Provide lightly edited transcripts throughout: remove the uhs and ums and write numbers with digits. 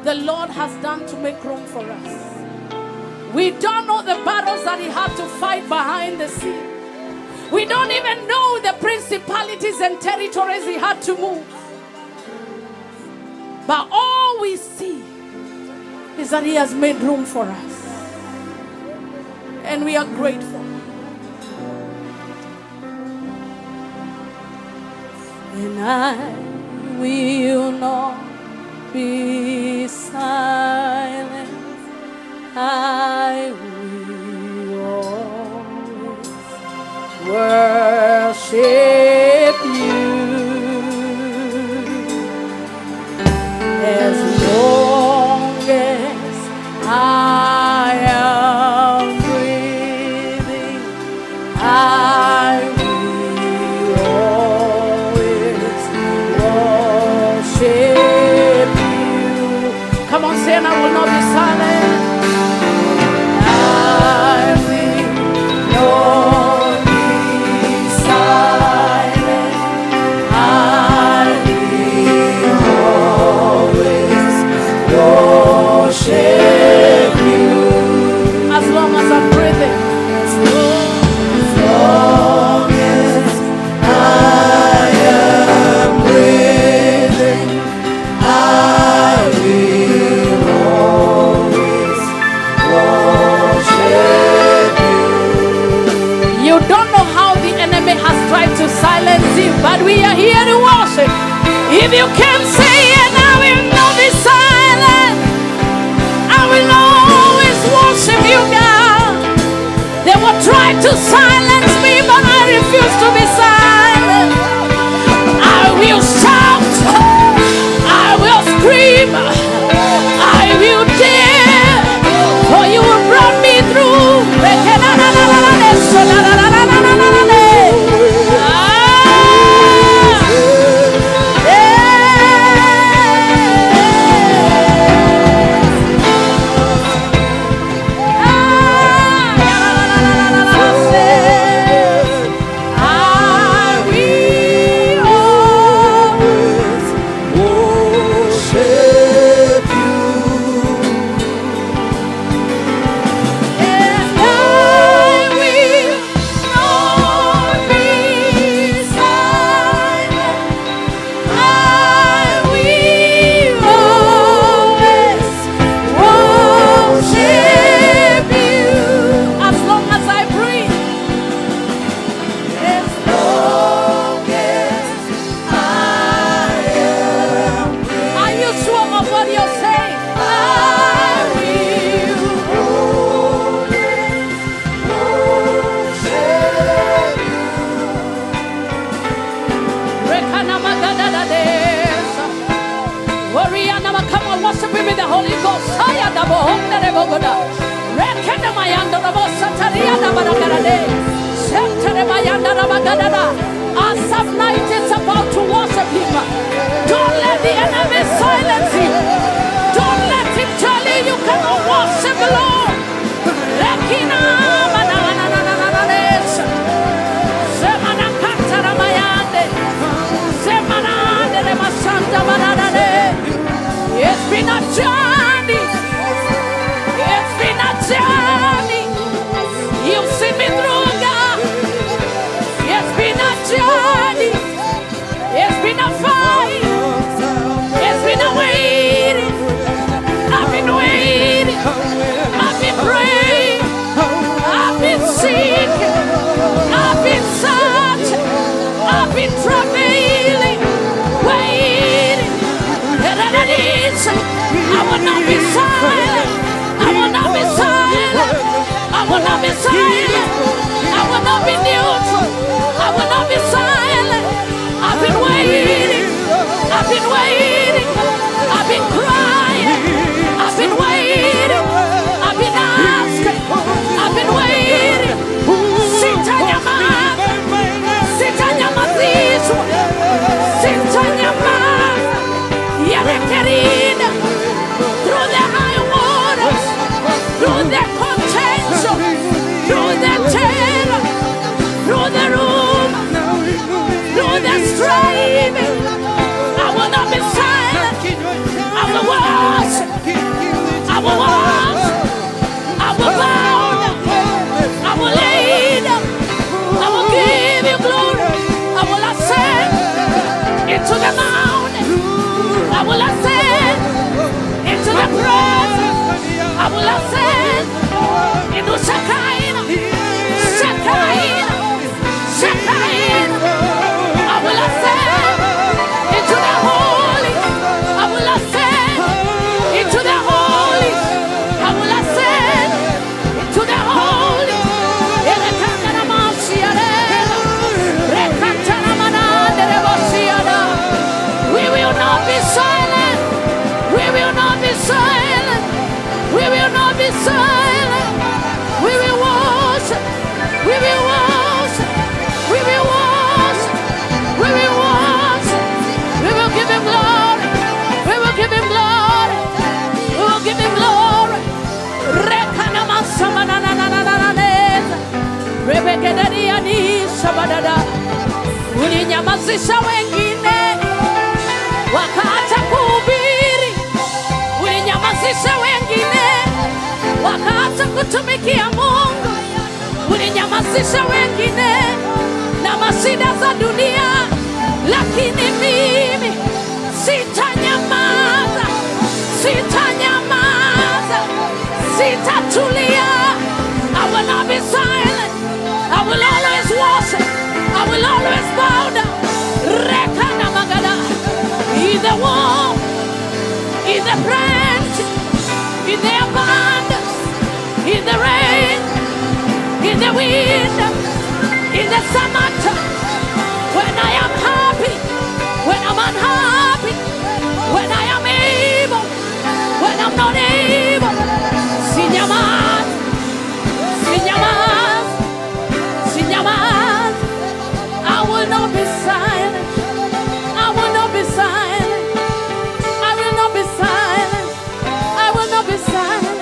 the Lord has done to make room for us. We don't know the battles that he had to fight behind the scene. We don't even know the principalities and territories he had to move. But all we see is that he has made room for us. And we are grateful. And I will not be silent. I will always worship you as long as I am breathing. I will always worship you. Come on, say, and I will not be silent. But we are here to worship. If you can say it, I will not be silent. I will always worship you, God. They will try to silence me, but I refuse to be silent. I will shout. I will scream. I will dare. For you will brought me through. Asaph night is about to worship him. Don't let the enemy silence you. Don't let him tell you you cannot worship the Lord. It's been a journey. It's been a journey. You've seen me through, God. It's been a journey. It's been a fight. It's been a waiting. I've been waiting. I've been praying. I've been seeking. I've been searching. I've been travailing. Waiting. I will not be silent. I will not be silent. I will not be silent. I will not be neutral. I will not be silent. I've been waiting. I've been waiting. I've been crying. I've been waiting. I've been asking. I've been waiting. Sit on your mouth. Sit on your mouth. Sit on your mouth. Through the high waters, through the contention, through badada. Ulinyamazisha wengine wakaacha kuhubiri. Ulinyamazisha wengine wakaacha kutumikia Mungu. Ulinyamazisha wengine na mashida za dunia, lakini mimi sitanyamaza, sitanyamaza, sitatulia. I will not be silent. I will always worship. I will always bow down. Rekana magada. In the war, in the branch, in the abundance, in the rain, in the wind, in the summertime. When I am happy, when I'm unhappy, when I am able, when I'm not able. Sinyaman, sinyaman, sinyaman. I will not be silent. I will not be silent. I will not be silent. I will not be silent.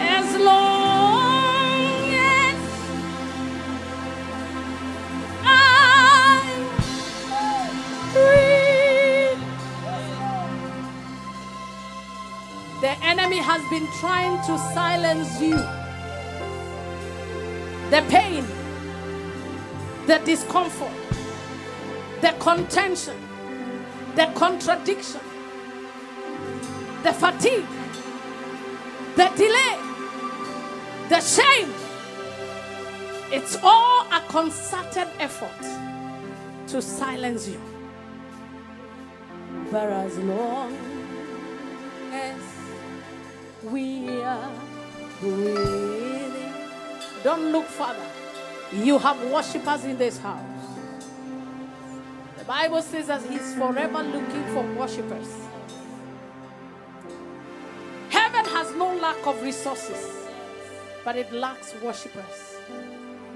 As long as I breathe. The enemy has been trying to silence you. The pain, the discomfort, the contention, the contradiction, the fatigue, the delay, the shame. It's all a concerted effort to silence you. But as long as we are breathing, don't look further. You have worshippers in this house. The Bible says that He's forever looking for worshippers. Heaven has no lack of resources, but it lacks worshippers.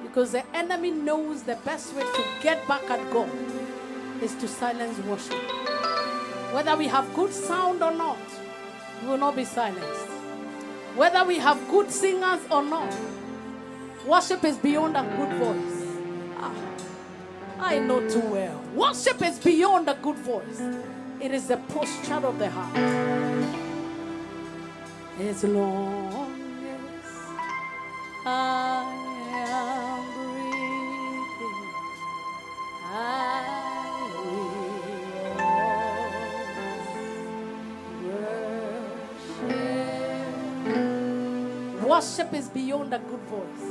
Because the enemy knows the best way to get back at God is to silence worship. Whether we have good sound or not, we will not be silenced. Whether we have good singers or not, worship is beyond a good voice. I know too well. Worship is beyond a good voice. It is the posture of the heart. As long as I am breathing, I will worship. Worship is beyond a good voice.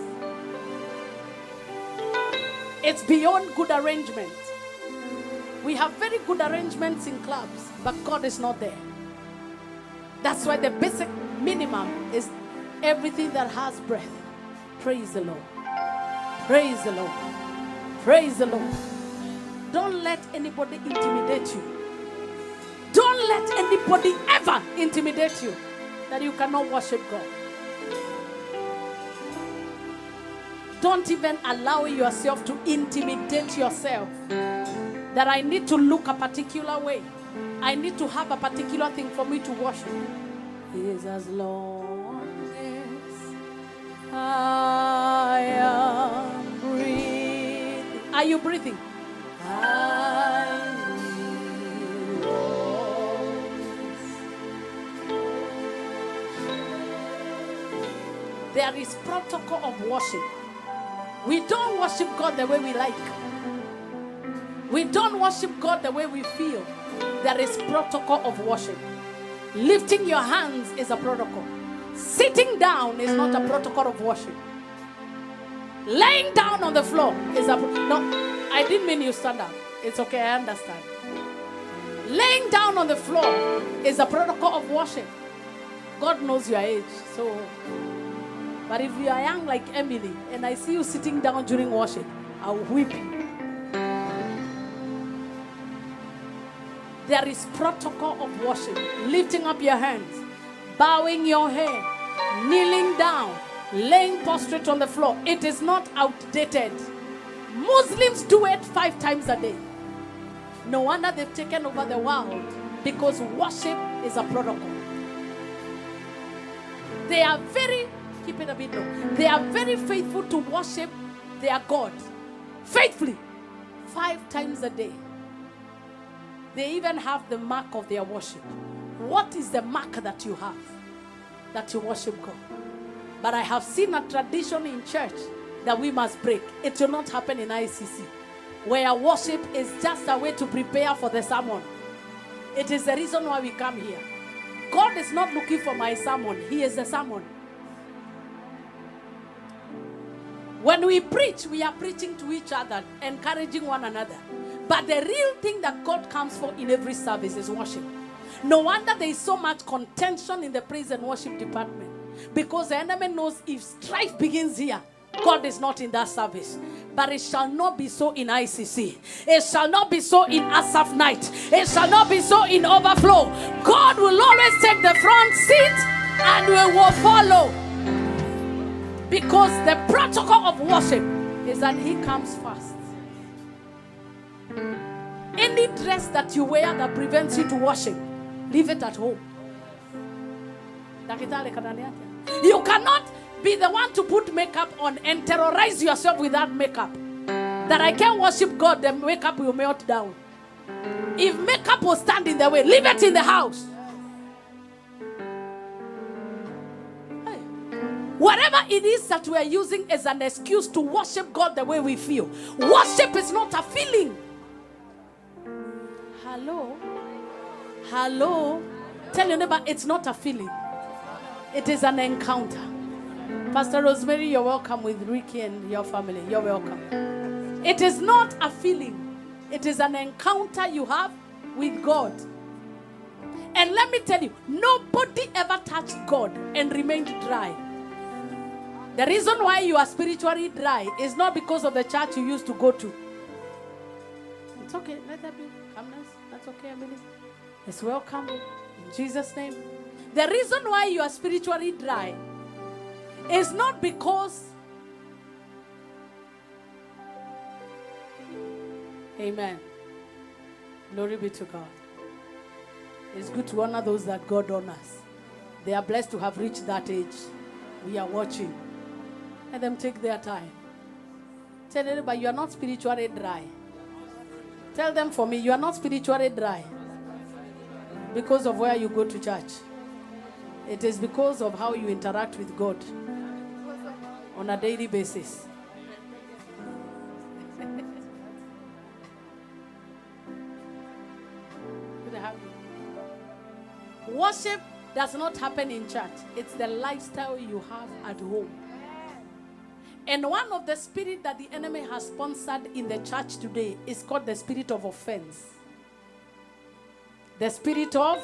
It's beyond good arrangement. We have very good arrangements in clubs, but God is not there. That's why the basic minimum is everything that has breath. Praise the Lord. Praise the Lord. Praise the Lord. Don't let anybody intimidate you. Don't let anybody ever intimidate you that you cannot worship God. Don't even allow yourself to intimidate yourself that I need to look a particular way. I need to have a particular thing for me to worship. Is as long as I am breathing. Are you breathing? I will always. There is protocol of worship. We don't worship God the way we like. We don't worship God the way we feel. There is protocol of worship. Lifting your hands is a protocol. Sitting down is not a protocol of worship. Laying down on the floor is a... No, I didn't mean you stand up. It's okay, I understand. Laying down on the floor is a protocol of worship. God knows your age, so... But if you are young like Emily, and I see you sitting down during worship, I'll weep. There is protocol of worship. Lifting up your hands, bowing your head, kneeling down, laying prostrate on the floor. It is not outdated. Muslims do it 5 times a day. No wonder they've taken over the world, because worship is a protocol. They are very keep it a bit low. They are very faithful to worship their God. Faithfully. 5 times a day. They even have the mark of their worship. What is the mark that you have that you worship God? But I have seen a tradition in church that we must break. It will not happen in ICC, where worship is just a way to prepare for the sermon. It is the reason why we come here. God is not looking for my sermon. He is the sermon. When we preach, we are preaching to each other, encouraging one another. But the real thing that God comes for in every service is worship. No wonder there is so much contention in the praise and worship department. Because the enemy knows if strife begins here, God is not in that service. But it shall not be so in ICC. It shall not be so in Asaph night. It shall not be so in overflow. God will always take the front seat and we will follow. Because the protocol of worship is that he comes first. Any dress that you wear that prevents you to worship, leave it at home. You cannot be the one to put makeup on and terrorize yourself with that makeup. That I can't worship God, the makeup will melt down. If makeup will stand in the way, leave it in the house. Whatever it is that we are using as an excuse to worship God the way we feel. Worship is not a feeling. Hello? Hello? Tell your neighbor, it's not a feeling. It is an encounter. Pastor Rosemary, you're welcome with Ricky and your family. You're welcome. It is not a feeling. It is an encounter you have with God. And let me tell you, nobody ever touched God and remained dry. The reason why you are spiritually dry is not because of the church you used to go to. It's okay. Let that be. Calmness. That's okay, Emily. It's welcome. In Jesus' name. The reason why you are spiritually dry is not because... Amen. Glory be to God. It's good to honor those that God honors. They are blessed to have reached that age. We are watching. Let them take their time. Tell everybody, you are not spiritually dry. Tell them for me, you are not spiritually dry because of where you go to church. It is because of how you interact with God on a daily basis. Good to have you. Worship does not happen in church. It's the lifestyle you have at home. And one of the spirit that the enemy has sponsored in the church today is called the spirit of offense. The spirit of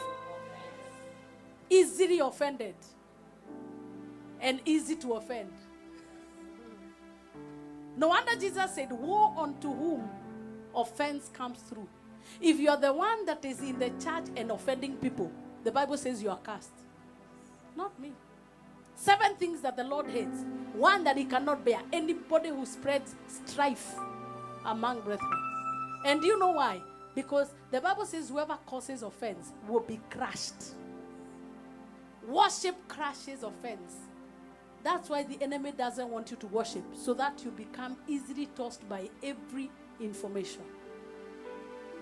easily offended and easy to offend. No wonder Jesus said, woe unto whom offense comes through. If you are the one that is in the church and offending people, the Bible says you are cursed. Not me. 7 things that the Lord hates. 1 that he cannot bear. Anybody who spreads strife among brethren. And do you know why? Because the Bible says whoever causes offense will be crushed. Worship crushes offense. That's why the enemy doesn't want you to worship, so that you become easily tossed by every information.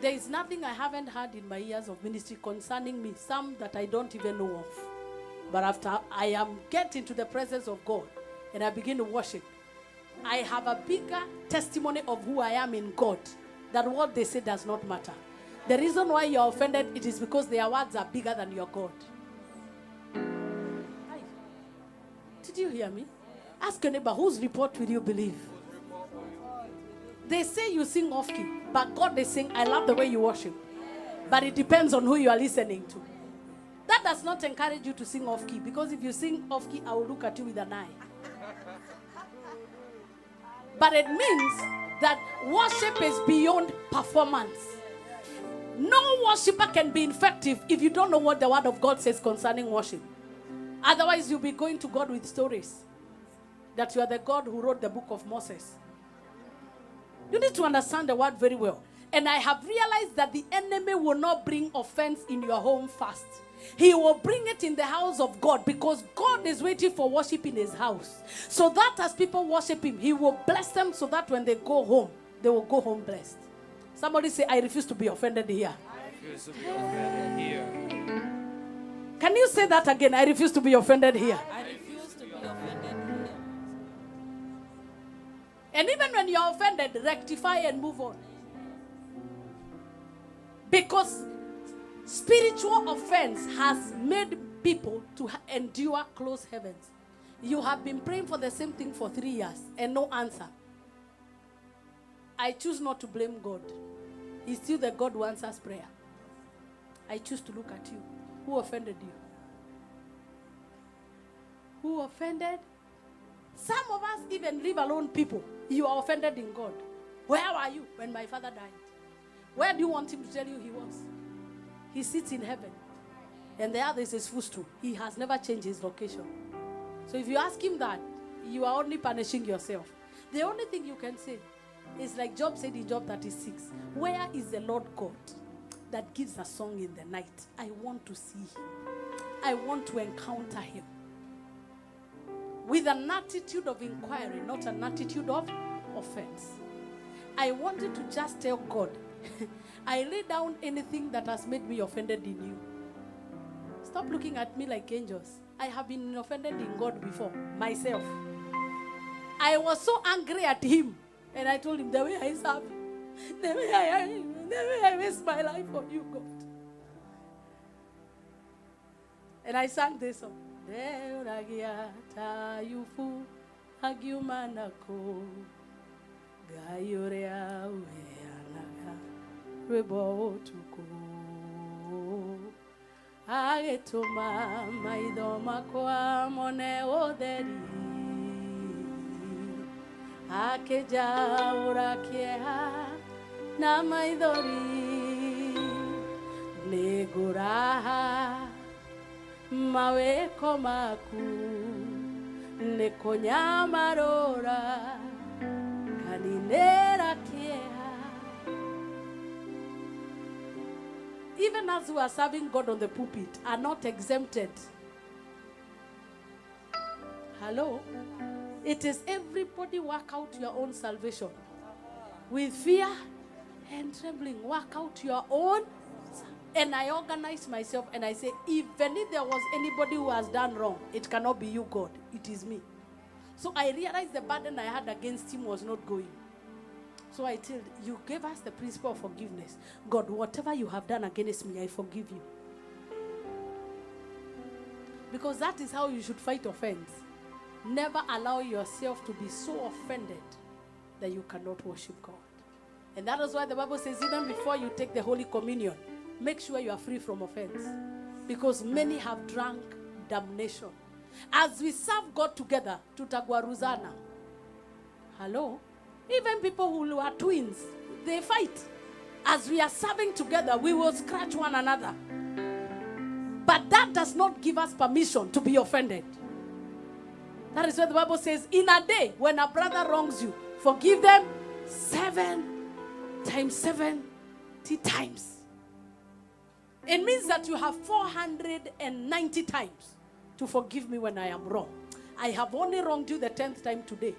There is nothing I haven't heard in my years of ministry concerning me, some that I don't even know of. But after I am getting to the presence of God and I begin to worship, I have a bigger testimony of who I am in God, that what they say does not matter. The reason why you are offended, it is because their words are bigger than your God. Hi. Did you hear me? Ask your neighbor, whose report will you believe? They say you sing off key, but God is saying, I love the way you worship. But it depends on who you are listening to. That does not encourage you to sing off key, because if you sing off key, I will look at you with an eye. But it means that worship is beyond performance. No worshiper can be effective if you don't know what the word of God says concerning worship. Otherwise, you'll be going to God with stories that you are the God who wrote the book of Moses. You need to understand the word very well. And I have realized that the enemy will not bring offense in your home first. He will bring it in the house of God, because God is waiting for worship in his house. So that as people worship him, he will bless them, so that when they go home, they will go home blessed. Somebody say, I refuse to be offended here. I refuse to be offended here. Can you say that again? I refuse to be offended here. I refuse to be offended here. And even when you are offended, rectify and move on. Because spiritual offense has made people to endure closed heavens. You have been praying for the same thing for 3 years and no answer. I choose not to blame God. He's still the God who answers prayer. I choose to look at you. Who offended you? Who offended? Some of us even leave alone people. You are offended in God. Where were you when my father died? Where do you want him to tell you he was? He sits in heaven. And the other is his footstool. He has never changed his location. So if you ask him that, you are only punishing yourself. The only thing you can say is like Job said in Job 36. Where is the Lord God that gives a song in the night? I want to see him. I want to encounter him. With an attitude of inquiry, not an attitude of offense. I wanted to just tell God, I lay down anything that has made me offended in you. Stop looking at me like angels. I have been offended in God before, myself. I was so angry at him. And I told him, the way I serve you, the way I waste my life for you, God. And I sang this song. Agetuma maidoma kwa mone oderi akeja urakia na maidori neguraha maweko maku nekonyamarora kaninera kieha. Even as we are serving God on the pulpit, are not exempted. Hello? It is everybody work out your own salvation. With fear and trembling, work out your own. And I organize myself and I say, even if there was anybody who has done wrong, it cannot be you, God. It is me. So I realized the burden I had against him was not going. So I tell you, gave us the principle of forgiveness. God, whatever you have done against me, I forgive you. Because that is how you should fight offense. Never allow yourself to be so offended that you cannot worship God. And that is why the Bible says, even before you take the Holy Communion, make sure you are free from offense. Because many have drunk damnation. As we serve God together, tutagwaruzana. Hello? Even people who are twins, they fight. As we are serving together, we will scratch one another. But that does not give us permission to be offended. That is what the Bible says, in a day, when a brother wrongs you, forgive them 7 times 70 times. It means that you have 490 times to forgive me when I am wrong. I have only wronged you the 10th time today.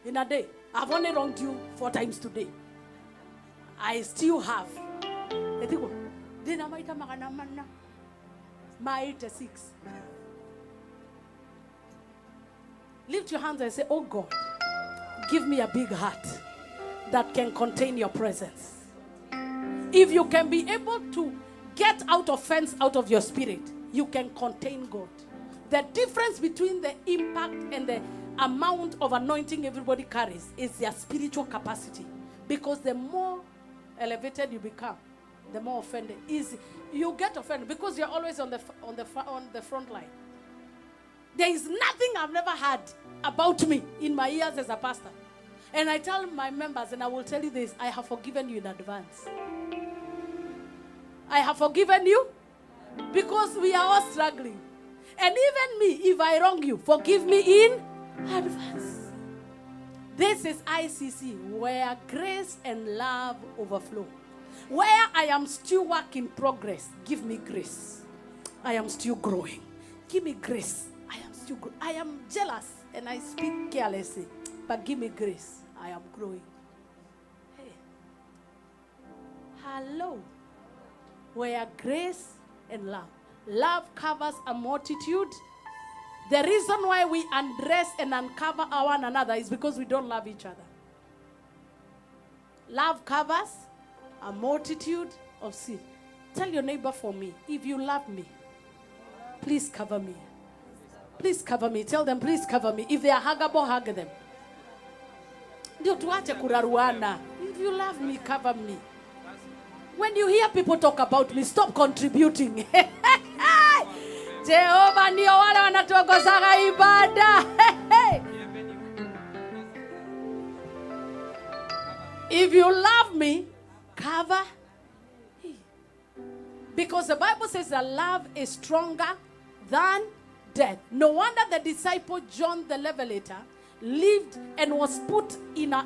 In a day, I've only wronged you 4 times today. I still have. Lift your hands and say, oh God, give me a big heart that can contain your presence. If you can be able to get out offense out of your spirit, you can contain God. The difference between the impact and the amount of anointing everybody carries is their spiritual capacity. Because the more elevated you become, the more offended is you get offended because you're always on the front line. There is nothing I've never had about me in my years as a pastor. And I tell my members, and I will tell you this, I have forgiven you in advance. I have forgiven you because we are all struggling. And even me, if I wrong you, forgive me in advance. This is ICC, where grace and love overflow. Where I am still work in progress, give me grace. I am still growing. Give me grace. I am still growing. I am jealous and I speak carelessly. But give me grace. I am growing. Hey. Hello. Where grace and love. Love covers a multitude. The reason why we undress and uncover one another is because we don't love each other. Love covers a multitude of sin. Tell your neighbor for me, if you love me, please cover me. Please cover me. Tell them, please cover me. If they are huggable, hug them. If you love me, cover me. When you hear people talk about me, stop contributing. Jehovah ndio wale wanatuongoza ibada. If you love me, cover me. Because the Bible says that love is stronger than death. No wonder the disciple John the Revelator lived and was put in a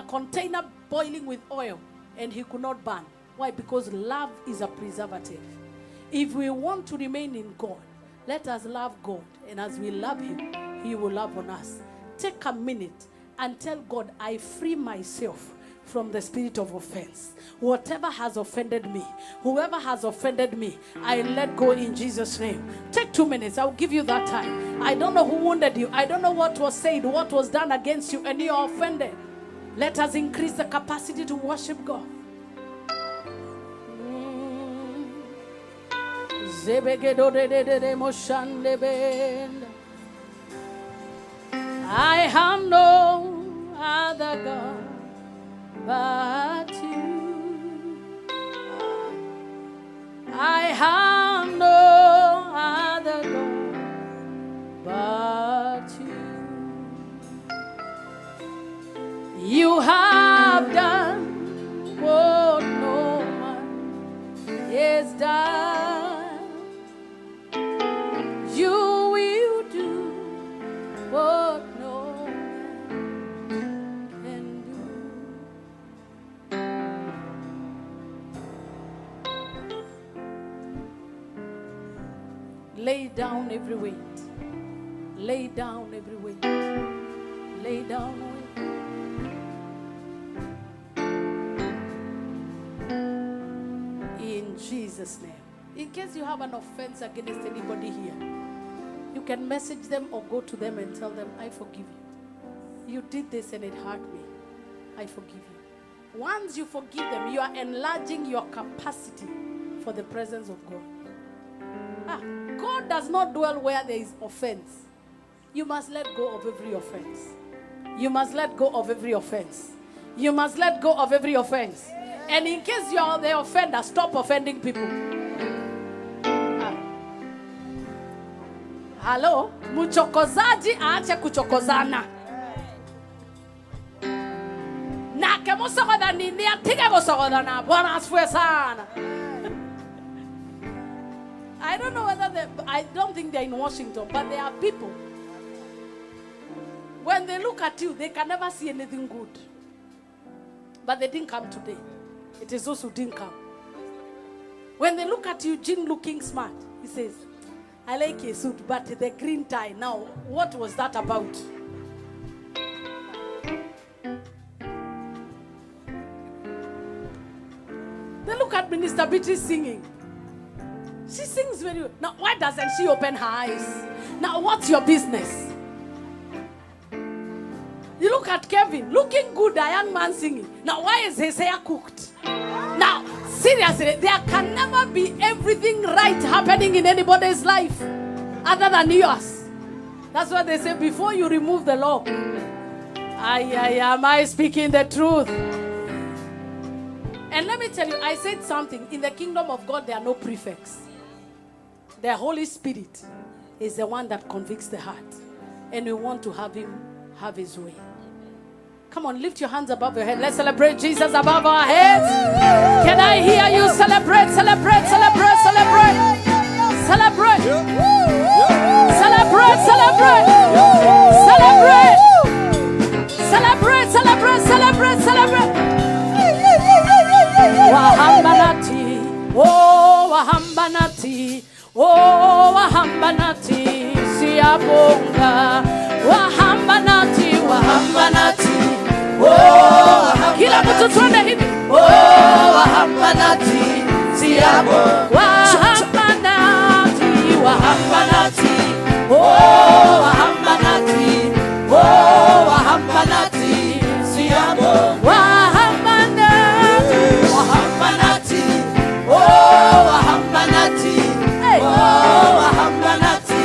container boiling with oil and he could not burn. Why? Because love is a preservative. If we want to remain in God, let us love God. And as we love him, he will love on us. Take a minute and tell God, I free myself from the spirit of offense. Whatever has offended me, whoever has offended me, I let go in Jesus' name. Take 2 minutes. I'll give you that time. I don't know who wounded you. I don't know what was said, what was done against you, and you are offended. Let us increase the capacity to worship God. I have no other God but you. I have no other God but you. You have done what no man has done. You will do what no man can do. Lay down every weight. Lay down every weight. Lay down weight. In Jesus' name. In case you have an offense against anybody here, you can message them or go to them and tell them, I forgive you. You did this and it hurt me. I forgive you. Once you forgive them, you are enlarging your capacity for the presence of God. God does not dwell where there is offense. You must let go of every offense. You must let go of every offense. You must let go of every offense. And in case you are the offender, stop offending people. Hello? Muchokozaji aache kuchokozana. Na kemusokoda nini atige kusokodana. Bwana asifiwe sana. I don't know whether I don't think they're in Washington, but there are people. When they look at you, they can never see anything good. But they didn't come today. It is those who didn't come. When they look at you, Jean looking smart, he says, I like your suit, but the green tie, now, what was that about? They look at Minister Beatrice singing. She sings very well. Now, why doesn't she open her eyes? Now, what's your business? You look at Kevin, looking good, a young man singing. Now, why is his hair cooked? Now, seriously, there can never be everything right happening in anybody's life other than yours. That's what they say, before you remove the law. Am I speaking the truth? And let me tell you, I said something. In the kingdom of God, there are no prefects. The Holy Spirit is the one that convicts the heart. And we want to have him have his way. Come on, lift your hands above your head. Let's celebrate Jesus above our heads. Can I hear you celebrate, celebrate, celebrate, celebrate? Celebrate. Celebrate, celebrate. Celebrate. Celebrate, celebrate, celebrate, celebrate. siyabonga. Wahambanati, wahambanati. Kila mtu tuende hivi. Wahambanati, siyabonga. Wahambanati, wahambanati. Wahambanati, wahambanati, siyabonga. Wahambanati, wahambanati. Wahambanati, wahambanati,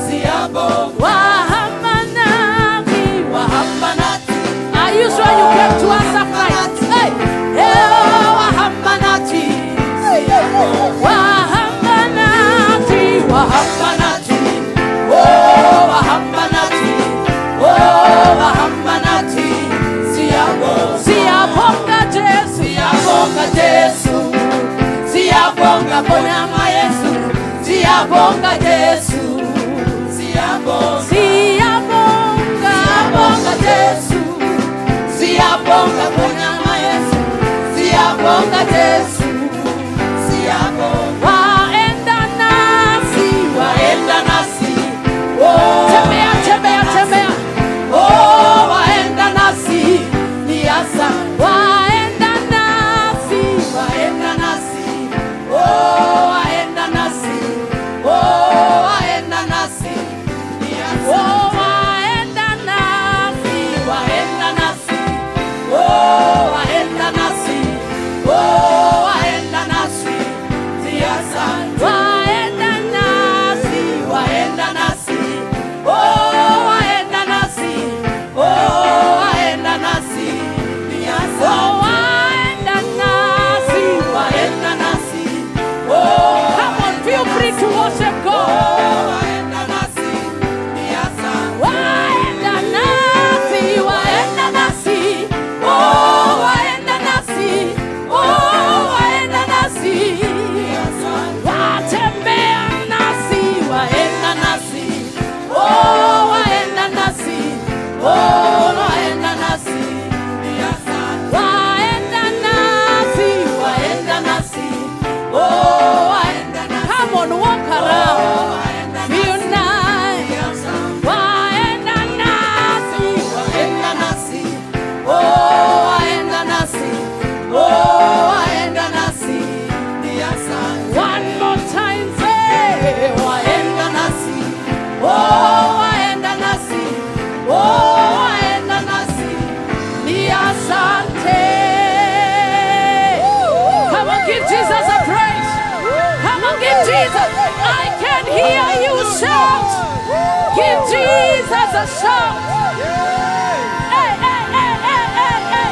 siyabonga. Wahambanati, wahambanati. Are you sure you came to Asaph night? Hey, wahambanati, siyabonga. Wahambanati, wahambanati. Wahambanati, wahambanati, siyabonga. Siyabonga Jesu, siyabonga Jesu. Siyabonga Bwana Yesu, siyabonga Yesu, siyabonga, siyabonga, siyabonga Yesu, siyabonga Bwana Yesu, siyabonga Yesu, siyabonga. Waenda nasi, waenda nasi, tembea, tembea, tembea, waenda nasi, ni asa, waenda nasi, waenda nasi. Waenda nasi, waenda nasi, waenda nasi, waenda nasi, waenda nasi, waenda nasi, siasa, waenda nasi, waenda nasi, waenda nasi, waenda nasi, siasa, waenda nasi, waenda nasi. Come on, feel free to worship God. Waenda nasi, waenda nasi, waenda nasi, waenda nasi, waenda nasi, watembea nasi, waenda nasi, waenda nasi, waenda nasi, waenda nasi, waenda nasi. Come on, walk around. Feel nice. Waenda nasi, waenda nasi. Waenda nasi, waenda nasi. One more time, say waenda nasi. Waenda nasi, waenda nasi. Ni asante. Come on, give Jesus a praise. Come on, give Jesus. I can hear you shout. Give Jesus a shout. Hey, hey, hey, hey, hey, hey.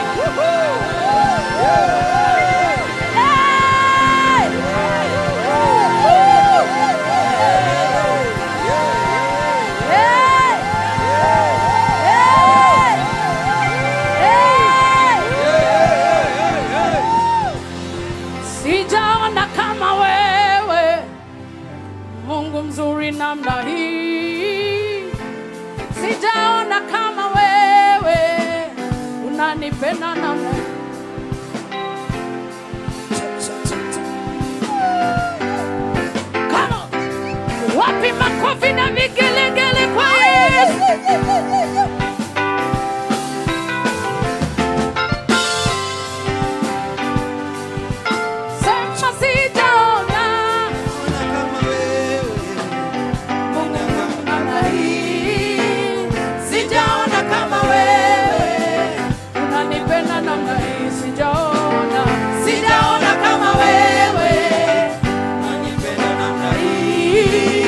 Sijaona kama wewe, Mungu mzuri namna hii. Sijaona kama wewe, unanipenda namna hii. Come on. Wapi makofi na vigelegele kwa Yesu? Sema sijaona kama wewe, Mungu namna hii. Sijaona kama wewe, unanipenda namna hii. Sijaona, sijaona kama wewe, unanipenda namna hii.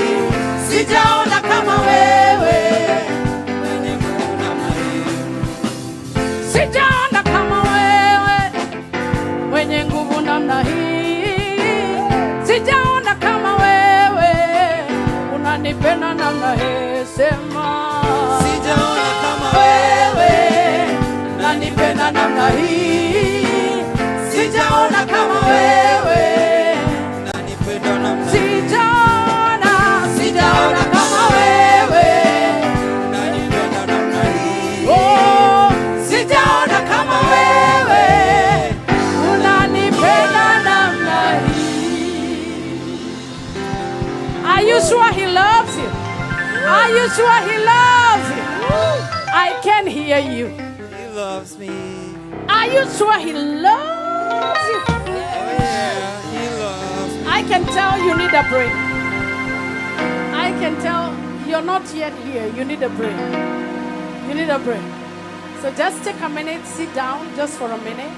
Sijaona you sure he loves you? I can hear you. He loves me. Are you sure he loves you? Oh yeah, he loves me. I can tell you need a break. I can tell you're not yet here. You need a break. You need a break. So just take a minute, sit down just for a minute.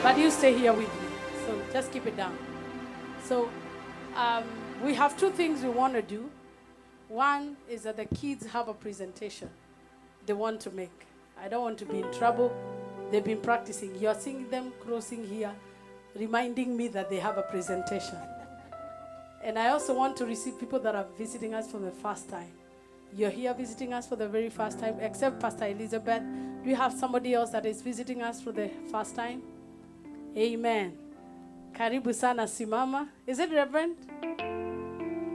But you stay here with me. So just keep it down. So we have two things we want to do. One is that the kids have a presentation they want to make. I don't want to be in trouble. They've been practicing. You're seeing them crossing here, reminding me that they have a presentation. And I also want to receive people that are visiting us for the first time. You're here visiting us for the very first time, except Pastor Elizabeth. Do you have somebody else that is visiting us for the first time? Amen. Karibu sana simama. Is it Reverend?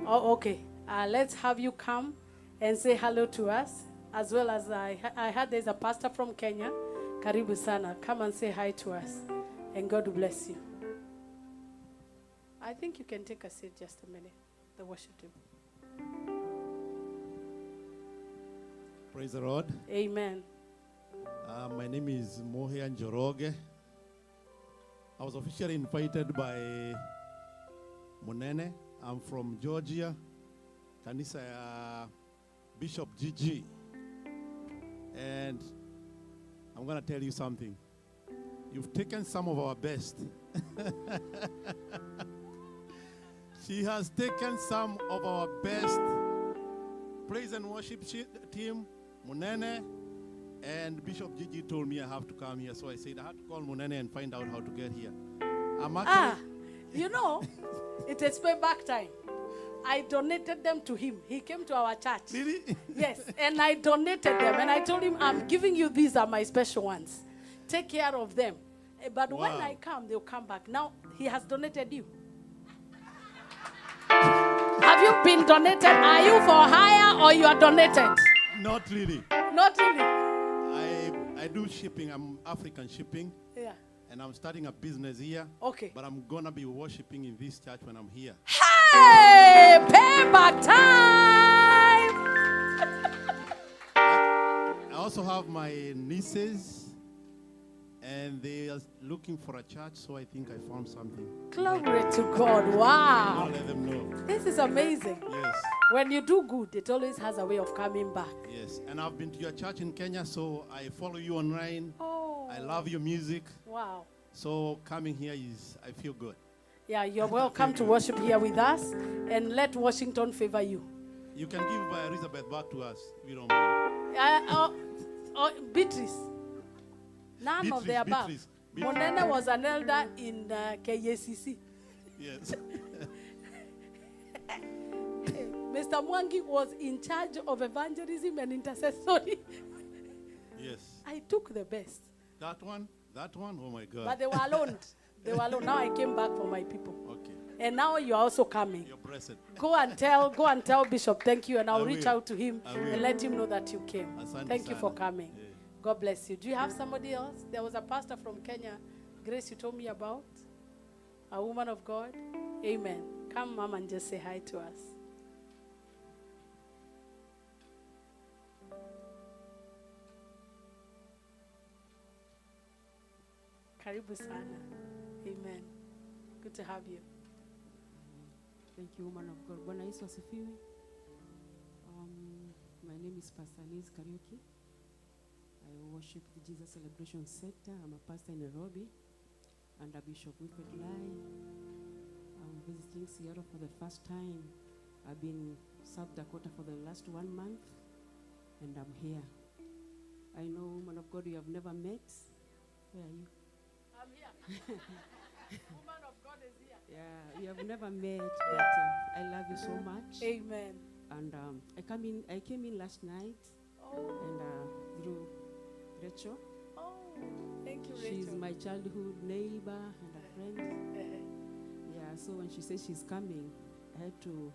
Oh, okay. Let's have you come and say hello to us. As well as I heard there's a pastor from Kenya. Karibu sana. Come and say hi to us. And God will bless you. I think you can take a seat just a minute. The worship team. Praise the Lord. Amen. My name is Mohian Joroge. I was officially invited by Munene. I'm from Georgia. Kanisa Bishop Gigi. And I'm going to tell you something. You've taken some of our best. She has taken some of our best praise and worship team, Munene, and Bishop Gigi told me I have to come here. So I said I have to call Munene and find out how to get here. I'm actually... you know, it is payback time. I donated them to him. He came to our church. Really? Yes, and I donated them. And I told him, I'm giving you, these are my special ones. Take care of them. But when I come, they'll come back. Now, he has donated you. Have you been donated? Are you for hire or you are donated? Not really. Not really. I do shipping. I'm African shipping. Yeah. And I'm starting a business here. Okay. But I'm going to be worshiping in this church when I'm here. Hey, payback time. I also have my nieces, and they are looking for a church, so I think I found something. Glory to God. Wow. I'll let them know. This is amazing. Yes. When you do good, it always has a way of coming back. Yes. And I've been to your church in Kenya, so I follow you online. Oh. I love your music. Wow. So coming here I feel good. Yeah, you're welcome to worship here with us, and let Washington favor you. You can give Elizabeth back to us, if you don't mind. Beatrice. None of the above. Beatrice. Monene was an elder in KACC. Yes. Mr. Mwangi was in charge of evangelism and intercessory. Yes. I took the best. That one, oh my God. But they were alone. They were alone. Now I came back for my people. Okay. And now you're also coming. You're blessed. Go and tell Bishop thank you, and I'll I reach will. out to him and let him know that you came. Asante Thank you for sana. coming. Yeah. God bless you. Do you have somebody else? There was a pastor from Kenya, Grace, you told me about. A woman of God. Amen. Come, Mom, and just say hi to us. Karibu sana. Amen. Good to have you. Thank you, woman of God. Bwana Yesu asifiwe. My name is Pastor Liz Kariuki. I worship the Jesus Celebration Center. I'm a pastor in Nairobi under Bishop Wilfred Lai. I'm visiting Seattle for the first time. I've been South Dakota for the last 1 month, and I'm here. I know, woman of God, you have never met. Where are you? I'm here. Woman of God is here. Yeah, we have never met, but I love you so much. Amen. And I came in last night, Oh, and through Rachel. thank you, Rachel. She's my childhood neighbor and a friend. Yeah, so when she said she's coming, I had to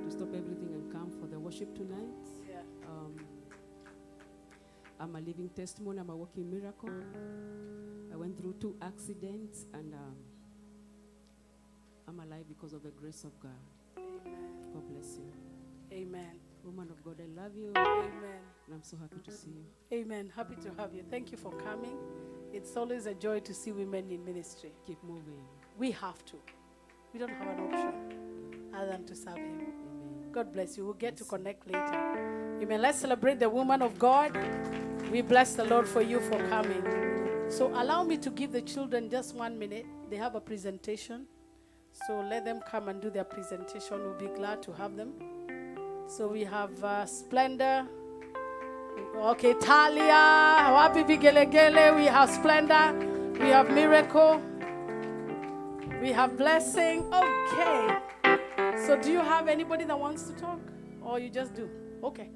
stop everything and come for the worship tonight. Yeah. I'm a living testimony. I'm a walking miracle. I went through 2 accidents, and I'm alive because of the grace of God. Amen. God God bless you. Amen. Woman of God, I love you. Amen. And I'm so happy to see you. Amen. Happy to have you. Thank you for coming. It's always a joy to see women in ministry. Keep moving. We have to. We don't have an option other than to serve Him. Amen. God bless you. We'll get to connect later. Amen. Let's celebrate the woman of God. We bless the Lord for you for coming. So allow me to give the children just 1 minute. They have a presentation. So let them come and do their presentation. We'll be glad to have them. So we have Splendor. Okay, Talia. Wapi Vigelegele. We have Splendor. We have Miracle. We have Blessing. Okay. So do you have anybody that wants to talk? Or you just do? Okay.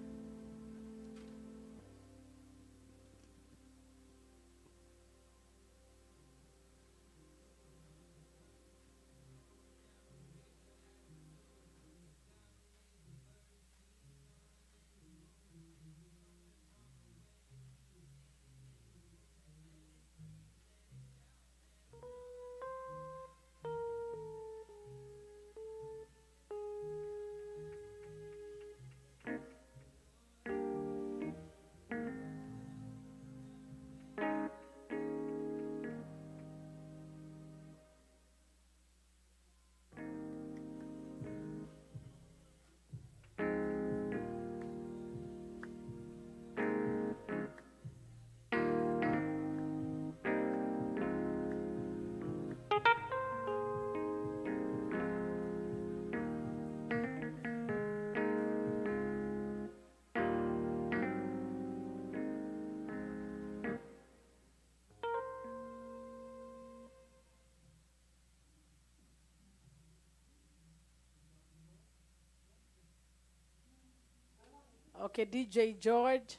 Okay, DJ George.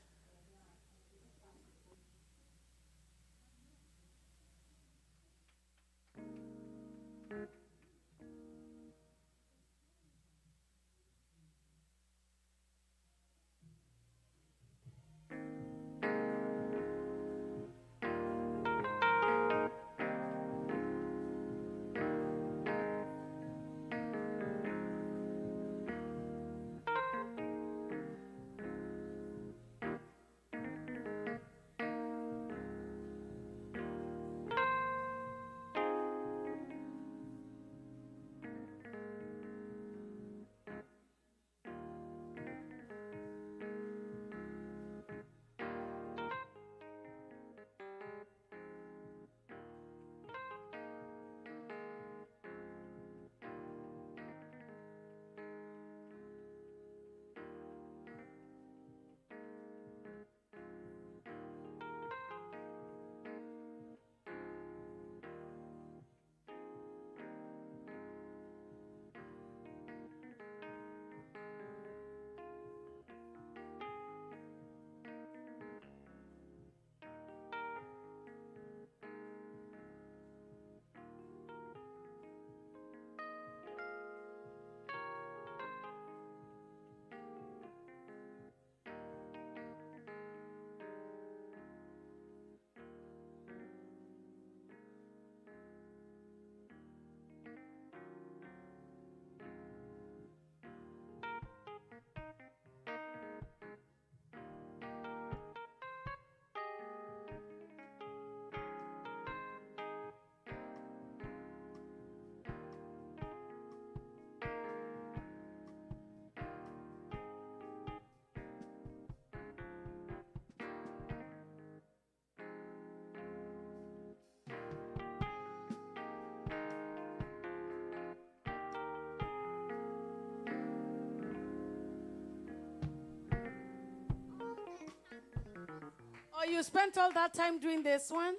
Oh, you spent all that time doing this one?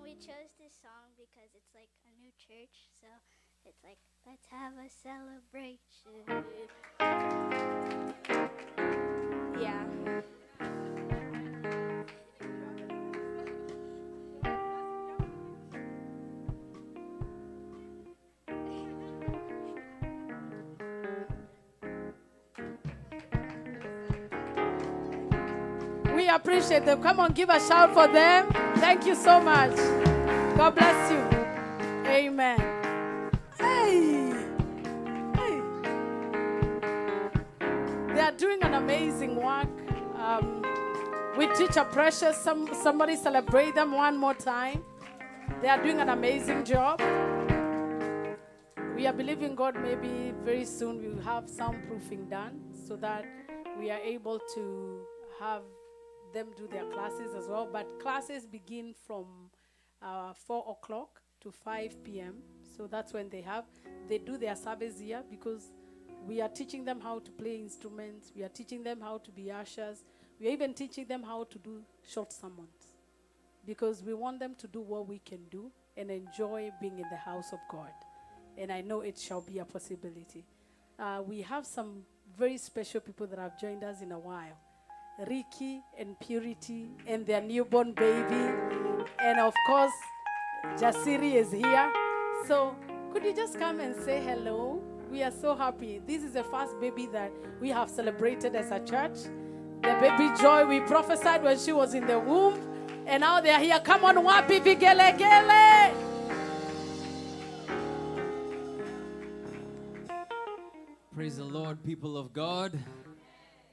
We chose this song because it's like a new church, so it's like, let's have a celebration. Yeah. We appreciate them. Come on, give a shout for them. Thank you so much. God bless you. Amen. Hey. are doing an amazing work. With Teacher Precious, somebody celebrate them one more time. They are doing an amazing job. We are believing God maybe very soon we will have soundproofing done so that we are able to have them do their classes as well. But classes begin from 4 o'clock to 5 p.m. So that's when they do their service here, because we are teaching them how to play instruments. We are teaching them how to be ushers. We are even teaching them how to do short sermons, because we want them to do what we can do and enjoy being in the house of God. And I know it shall be a possibility. We have some very special people that have joined us in a while. Ricky and Purity and their newborn baby. And of course, Jasiri is here. So could you just come and say hello? We are so happy. This is the first baby that we have celebrated as a church. The baby Joy, we prophesied when she was in the womb. And now they are here. Come on, wapi vigelegele. Praise the Lord, people of God.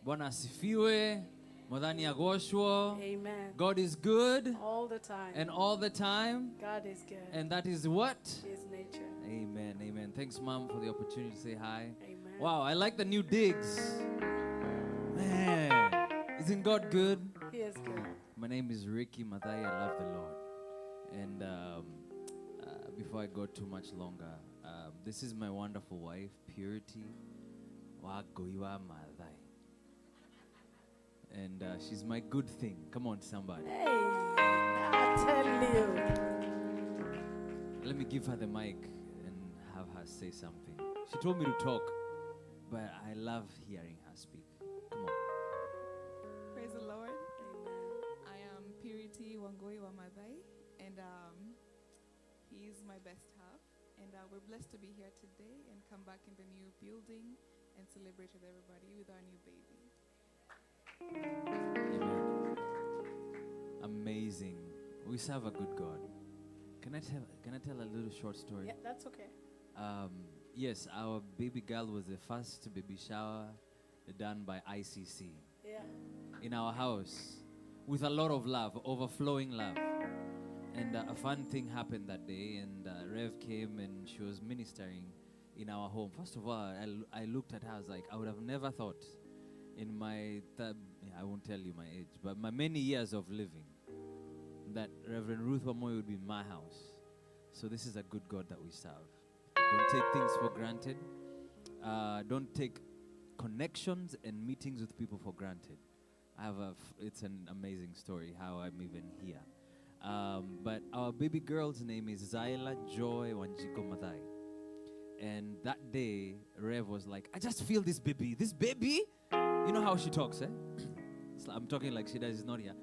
Bwana asifiwe. Mwadhani agoshwo. Amen. God is good. All the time. And all the time. God is good. And that is what? His nature. Amen. Amen. Thanks, Mom, for the opportunity to say hi. Amen. Wow, I like the new digs. Man, isn't God good? He is good. My name is Ricky Mathai. I love the Lord. And before I go too much longer, this is my wonderful wife, Purity Wagoiwa Mathai. And she's my good thing. Come on, somebody. Hey, I tell you. Let me give her the mic and have her say something. She told me to talk, but I love hearing her speak. Come on. Praise the Lord. I am Purity Wangoi Wamadai, and he is my best half. And we're blessed to be here today and come back in the new building and celebrate with everybody with our new baby. Amen. Amazing. We serve a good God. Can I tell a little short story? Yeah, that's okay. Yes, our baby girl was the first baby shower done by ICC. Yeah. In our house, with a lot of love, overflowing love. And a fun thing happened that day, and Rev came and she was ministering in our home. First of all, I looked at her, I was like, I would have never thought in my, I won't tell you my age, but my many years of living, that Rev Ruth Wamuyu would be in my house. So this is a good God that we serve. Don't take things for granted. Don't take connections and meetings with people for granted. It's an amazing story how I'm even here. But our baby girl's name is Zaila Joy Wanjiko Mathai. And that day, Rev was like, I just feel this baby. This baby? You know how she talks, eh? I'm talking like she does, it's not here.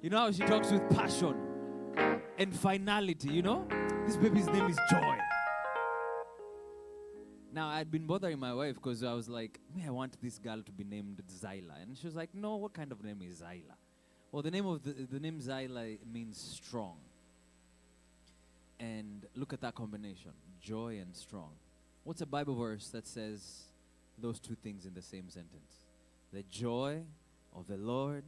You know how she talks with passion and finality, you know? This baby's name is Joy. Now, I'd been bothering my wife because I was like, I want this girl to be named Zyla. And she was like, no, what kind of name is Zyla? Well, the name Zyla means strong. And look at that combination, joy and strong. What's a Bible verse that says those two things in the same sentence? The joy of the Lord.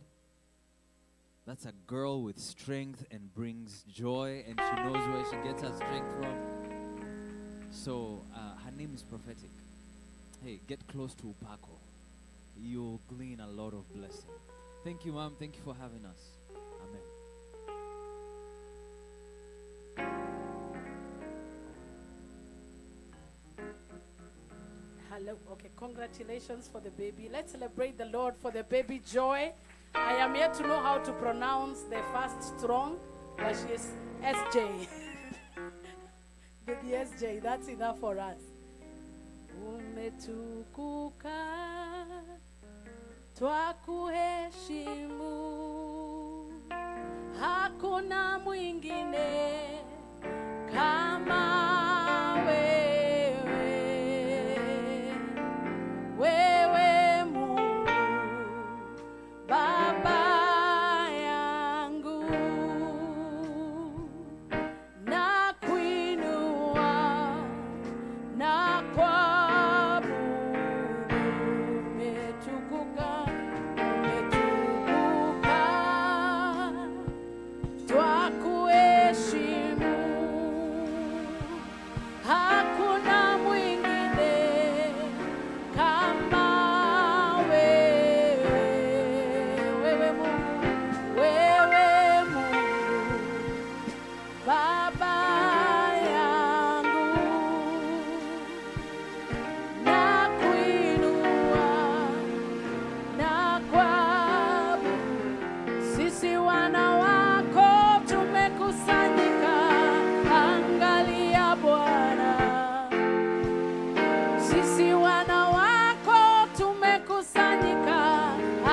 That's a girl with strength and brings joy, and she knows where she gets her strength from. So her name is prophetic. Hey, get close to Upako. You'll glean a lot of blessing. Thank you, Mom. Thank you for having us. Amen. Hello. Okay, congratulations for the baby. Let's celebrate the Lord for the baby Joy. I am yet to know how to pronounce the first strong, but she is SJ. Baby SJ, that's enough for us. Umetukuka, twakuheshimu, hakuna mwingine kama wewe Mungu, Baba yangu, na kuinua na kuabudu, umetukuka sisi wana wako tumekusanyika,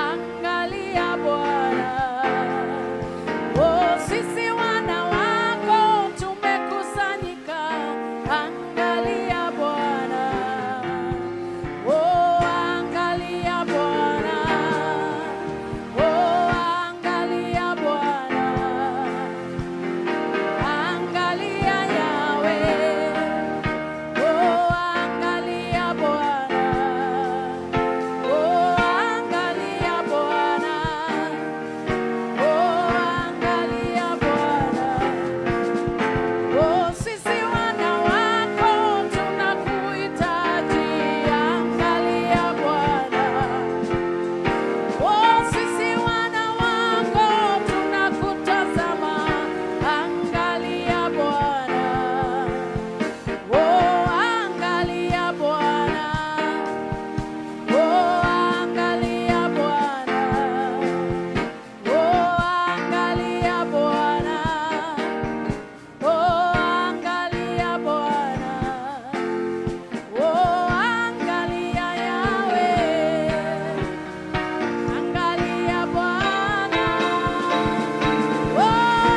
angalia Bwana. Oh, sisi wana wako tumekusanyika, angalia Bwana. Oh, angalia Bwana. Oh, angalia Bwana. Angalia Yahweh. Oh, angalia Bwana. Oh, angalia Bwana. Oh, angalia Bwana. Oh, sisi wana wako tunakuhitaji, angalia Bwana. Oh, sisi wana wako tunakutazama, angalia Bwana. Oh, angalia Bwana. Oh, angalia Bwana. Oh, angalia Bwana. Oh, angalia Bwana. Oh, angalia Yahweh. Angalia Bwana. Oh,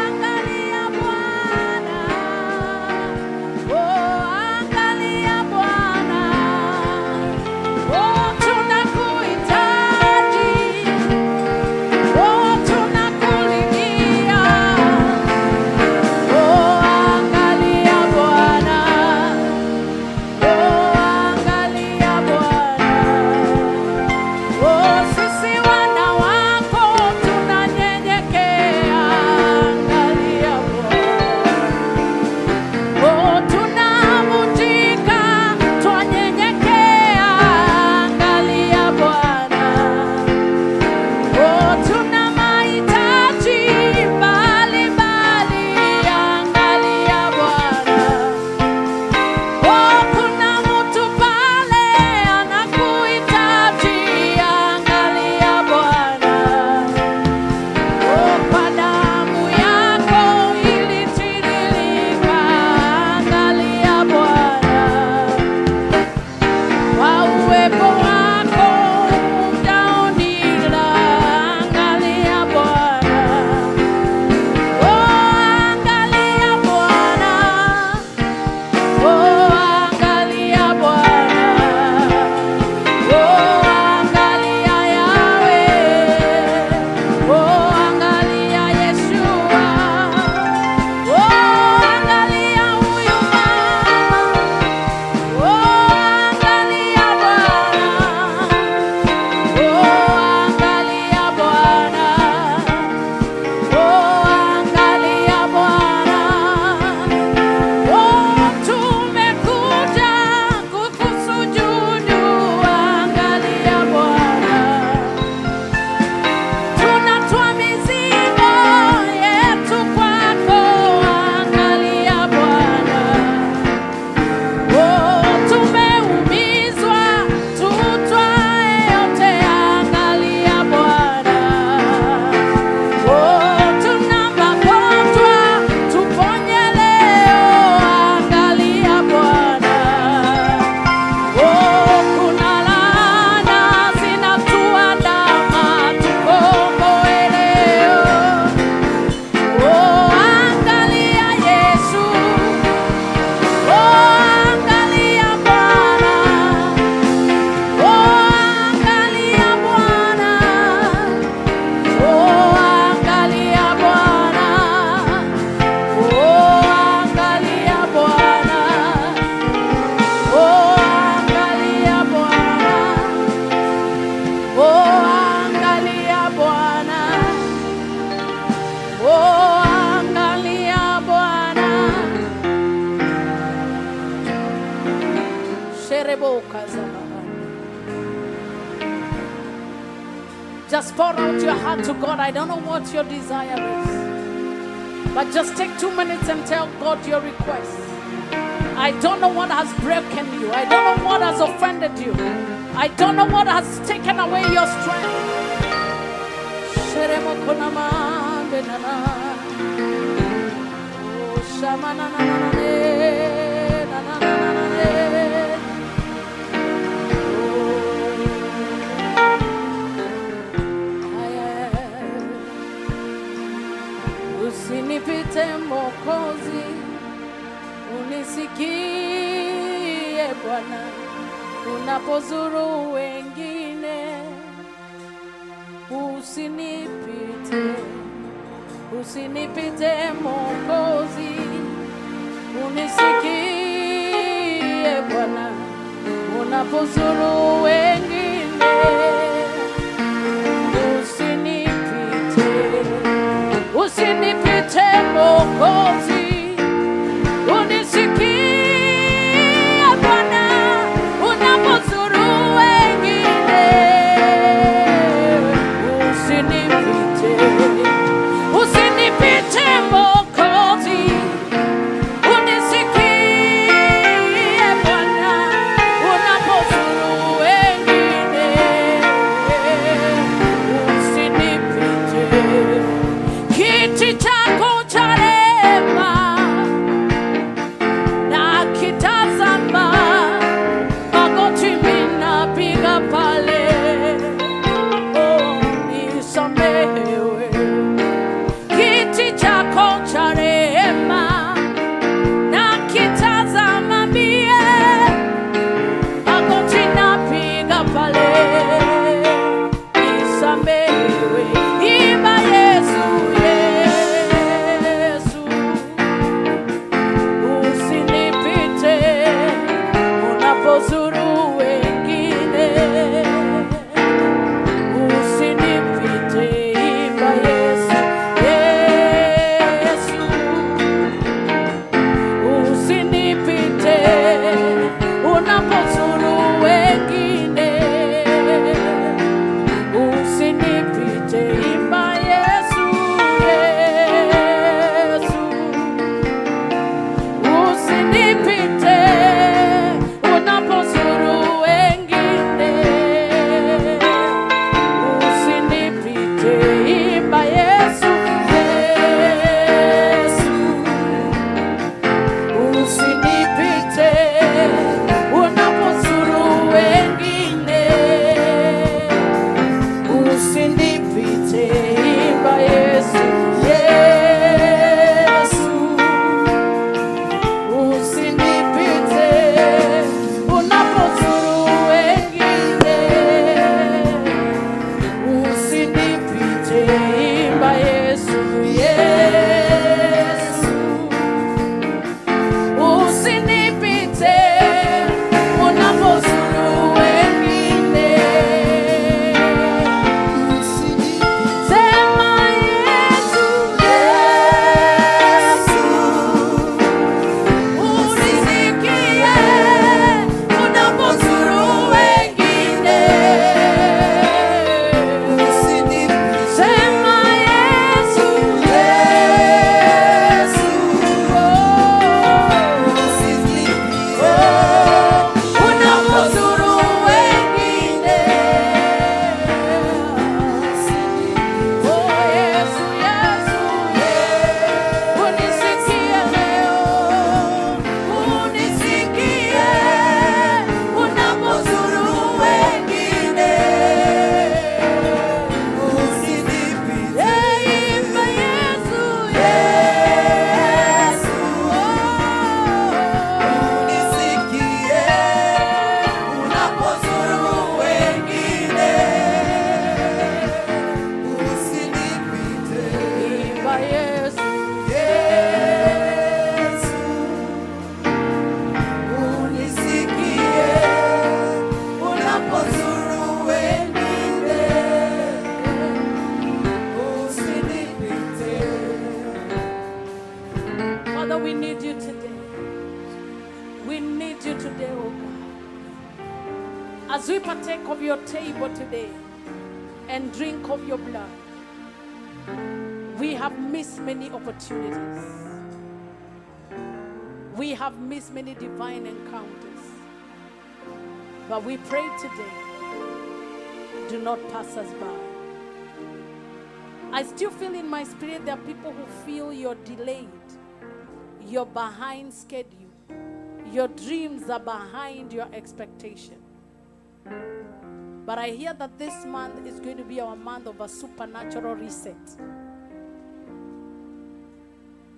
angalia Bwana. Oh, angalia Bwana. Oh, tunakuhitaji. Oh, tunakulilia. Oh, angalia Bwana. Oh, angalia Bwana. Oh, sisi wana wako tunanyenyekea, angalia Bwana. Oh, tunavunjika, twanyenyekea, angalia Bwana. Oh, tuna mahitaji mbalimbali, angalia Bwana. Oh, kuna mtu pale anakuhitaji, angalia Bwana. Oh, kwa damu yako ilitiririka, angalia Bwana. Kwa uwepo wako utaonila, angalia Bwana. Oh, angalia Bwana. Oh, angalia Bwana. Oh, angalia Yahweh. Oh, angalia Yeshua. Oh, angalia huyu mama. Oh, angalia Bwana. Oh, angalia Bwana. Oh, angalia Bwana. Oh, tumekuja kukusujudu, angalia Bwana. Tunatoa mizigo yetu kwako, angalia Bwana. Oh, tumeumizwa, tutwae yote, angalia Bwana. Oh, tuna magonjwa, tuponye leo, angalia Bwana. Oh, kuna laana zinatuandama, tukomboe leo. Oh, angalia Yesu. Oh, angalia Bwana. Oh, angalia Bwana. Oh, angalia Bwana. Oh, angalia Bwana. Oh, angalia Bwana. Oh, angalia Bwana. Oh, angalia Bwana. Shereboka zabahani. Just pour out your heart to God. I don't know what your desire is, but just take 2 minutes and tell God your request. I don't know what has broken you. I don't know what has offended you. I don't know what has taken away your strength. unapozuru wengine, usinipite, usinipite Mwokozi, unisikie Bwana, unapozuru wengine, usinipite, usinipite Mwokozi, unisikie Bwana, unapozuru wengine, usinipite, usinipite Mwokozi, unisikie Bwana, unapozuru wengine, usinipite. Kiti chako cha rehema na kitazama, magoti minapiga pale, oh, nisamehewe. Kiti chako cha rehema na kitazama mie, magoti napiga pale, nisamehewe. Imba Yesu, Yesu, usinipite unapozuru wengine, usinipite. Imba Yesu, Yesu, usinipite unapozuru wengine, usinipite. Imba Yesu, Yesu, usinipite unapozuru wengine, usinipite. Imba Yesu, Yesu, usinipite unapozuru wengine, usinipite. Imba Yesu, Yesu, usinipite unapozuru wengine, usinipite. Imba Yesu, Yesu, usinipite unapozuru wengine, sema Yesu, Yesu, unisikie unapozuru wengine, sema Yesu, Yesu, unapozuru wengine, oh Yesu, Yesu, unisikie leo, unisikie unapozuru wengine, usinipite. Imba Yesu, Yesu, unisikie unapozuru wengine, usinipite. Imba Yesu, Yesu, unisikie unapozuru wengine, usinipite. Father, we need you today. We need you today, oh God. As we partake of your table today and drink of your blood, we have missed many opportunities. We have missed many divine encounters. But we pray today, do not pass us by. I still feel in my spirit there are people who feel you're delayed, you're behind schedule, your dreams are behind your expectation. But I hear that this month is going to be our month of a supernatural reset.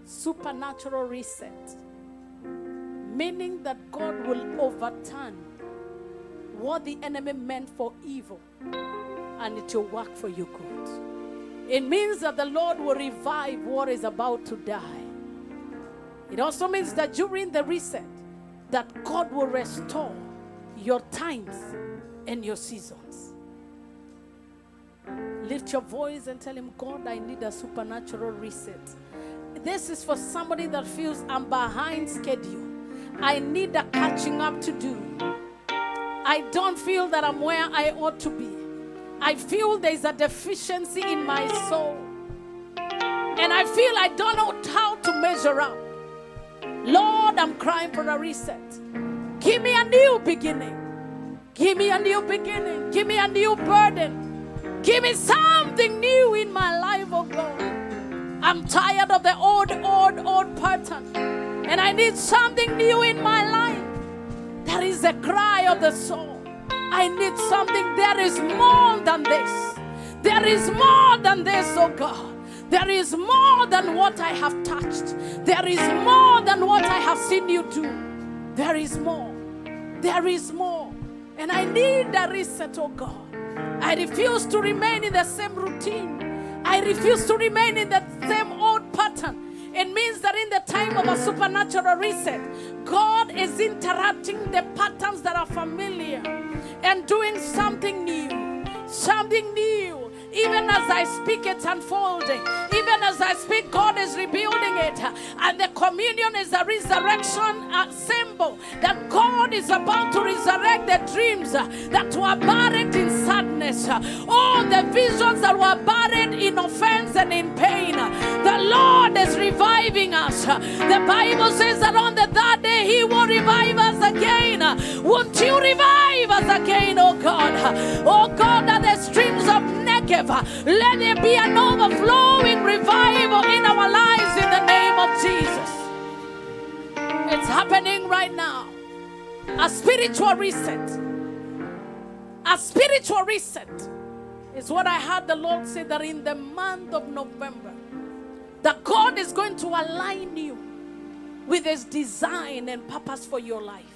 Supernatural reset. Meaning that God will overturn what the enemy meant for evil, and it will work for your good. It means that the Lord will revive what is about to die. It also means that during the reset, that God will restore your times and your seasons. Lift your voice and tell him, God, I need a supernatural reset. This is for somebody that feels I'm behind schedule. I need a catching up to do. I don't feel that I'm where I ought to be. I feel there's a deficiency in my soul. And I feel I don't know how to measure up. Lord, I'm crying for a reset. Give me a new beginning. Give me a new beginning. Give me a new burden. Give me something new in my life, oh God. I'm tired of the old pattern. And I need something new in my life. That is the cry of the soul. I need something. There is more than this. There is more than this, oh God. There is more than what I have touched. There is more than what I have seen you do. There is more. There is more. And I need a reset, oh God. I refuse to remain in the same routine. I refuse to remain in the same old pattern. It means that in the time of a supernatural reset, God is interrupting the patterns that are familiar and doing something new. Something new. Even as I speak, it's unfolding. Even as I speak, God is rebuilding it. And the communion is a resurrection symbol that God is about to resurrect the dreams that were buried in sadness. All the visions that were buried in offense and in pain. The Lord is reviving us. The Bible says that on the third day He will revive us again. Won't you revive us again, oh God? Oh God, that the streams of Negev, let there be an overflowing revival in our lives in the name of Jesus. It's happening right now. A spiritual reset. A spiritual reset is what I heard the Lord say, that in the month of November, that God is going to align you with His design and purpose for your life.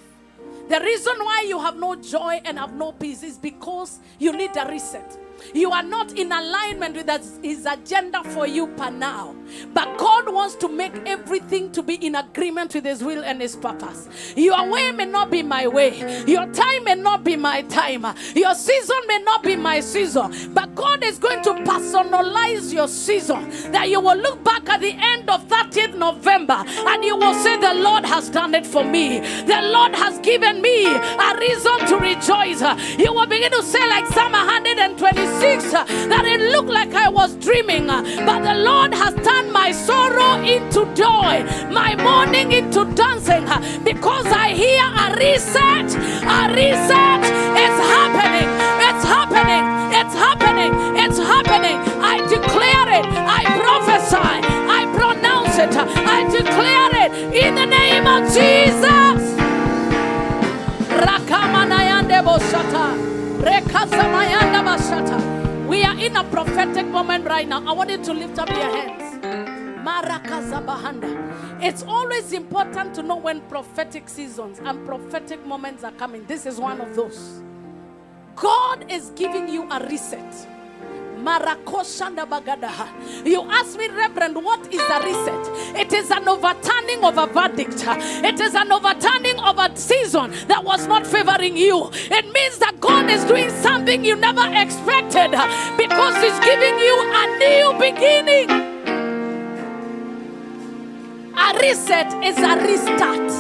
The reason why you have no joy and have no peace is because you need a reset. You are not in alignment with His agenda for you per now. But God wants to make everything to be in agreement with His will and His purpose. Your way may not be my way. Your time may not be my time. Your season may not be my season. But God is going to personalize your season. That you will look back at the end of 30th November and you will say, the Lord has done it for me. The Lord has given me a reason to rejoice. You will begin to say like Psalm 126, that it looked like I was dreaming, but the Lord has turned my sorrow into joy, my mourning into dancing, because I hear a reset. A reset is happening. It's happening. It's happening. It's happening. I declare it. I prophesy. I pronounce it. I declare it in the name of Jesus. Rakamanayande boshata. We are in a prophetic moment right now. I want you to lift up your hands. It's always important to know when prophetic seasons and prophetic moments are coming. This is one of those. God is giving you a reset. You ask me, Reverend, what is a reset? It is an overturning of a verdict. It is an overturning of a season that was not favoring you. It means that God is doing something you never expected, because He's giving you a new beginning. A reset is a restart.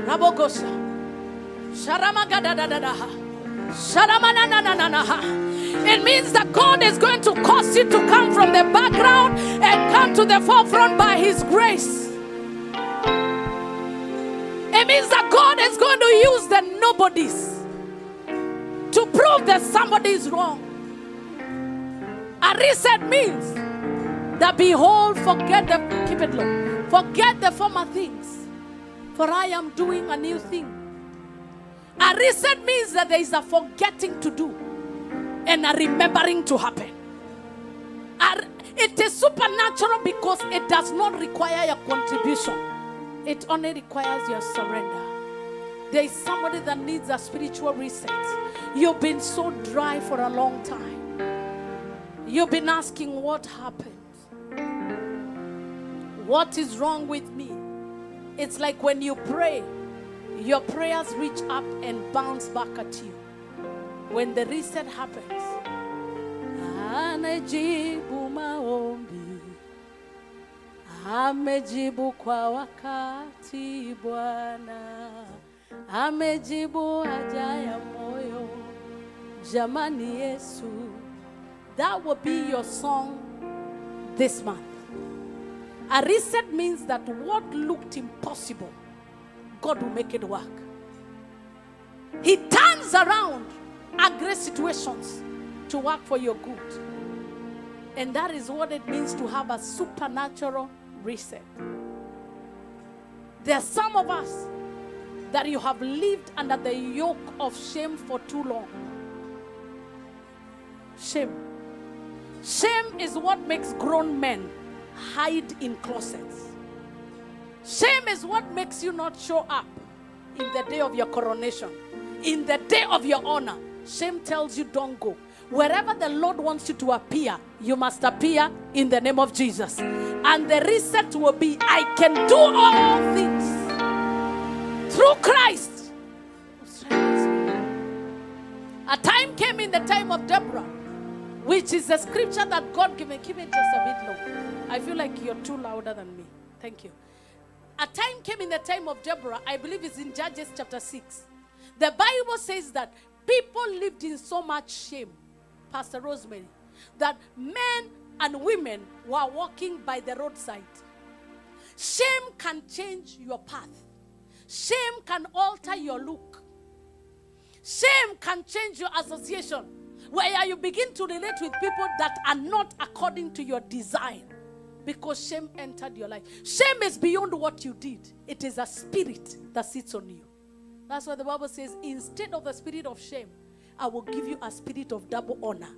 Rabogosha. Sharamagadadadaha. Sharamananananaha. It means that God is going to cause you to come from the background and come to the forefront by His grace. It means that God is going to use the nobodies to prove that somebody is wrong. A reset means that, behold, forget the former things, for I am doing a new thing. A reset means that there is a forgetting to do and a remembering to happen. It is supernatural because it does not require your contribution. It only requires your surrender. There is somebody that needs a spiritual reset. You've been so dry for a long time. You've been asking, what happened? What is wrong with me? It's like when you pray, your prayers reach up and bounce back at you. When the reset happens, anajibu maombi, amejibu kwa wakati Bwana, amejibu haja ya moyo, jamani Yesu. That will be your song this month. A reset means that what looked impossible, God will make it work. He turns around ugly situations to work for your good. And that is what it means to have a supernatural reset. There are some of us that you have lived under the yoke of shame for too long. Shame. Shame is what makes grown men hide in closets. Shame is what makes you not show up in the day of your coronation, in the day of your honor. Shame tells you don't go. Wherever the Lord wants you to appear, you must appear in the name of Jesus. And the reset will be, I can do all things through Christ. A time came in the time of Deborah, which is a scripture that God gave me. Keep it just a bit low. I feel like you're too louder than me. Thank you. A time came in the time of Deborah. I believe it's in Judges chapter 6. The Bible says that people lived in so much shame, Pastor Rosemary, that men and women were walking by the roadside. Shame can change your path. Shame can alter your look. Shame can change your association, where you begin to relate with people that are not according to your design, because shame entered your life. Shame is beyond what you did. It is a spirit that sits on you. That's why the Bible says, instead of the spirit of shame, I will give you a spirit of double honor.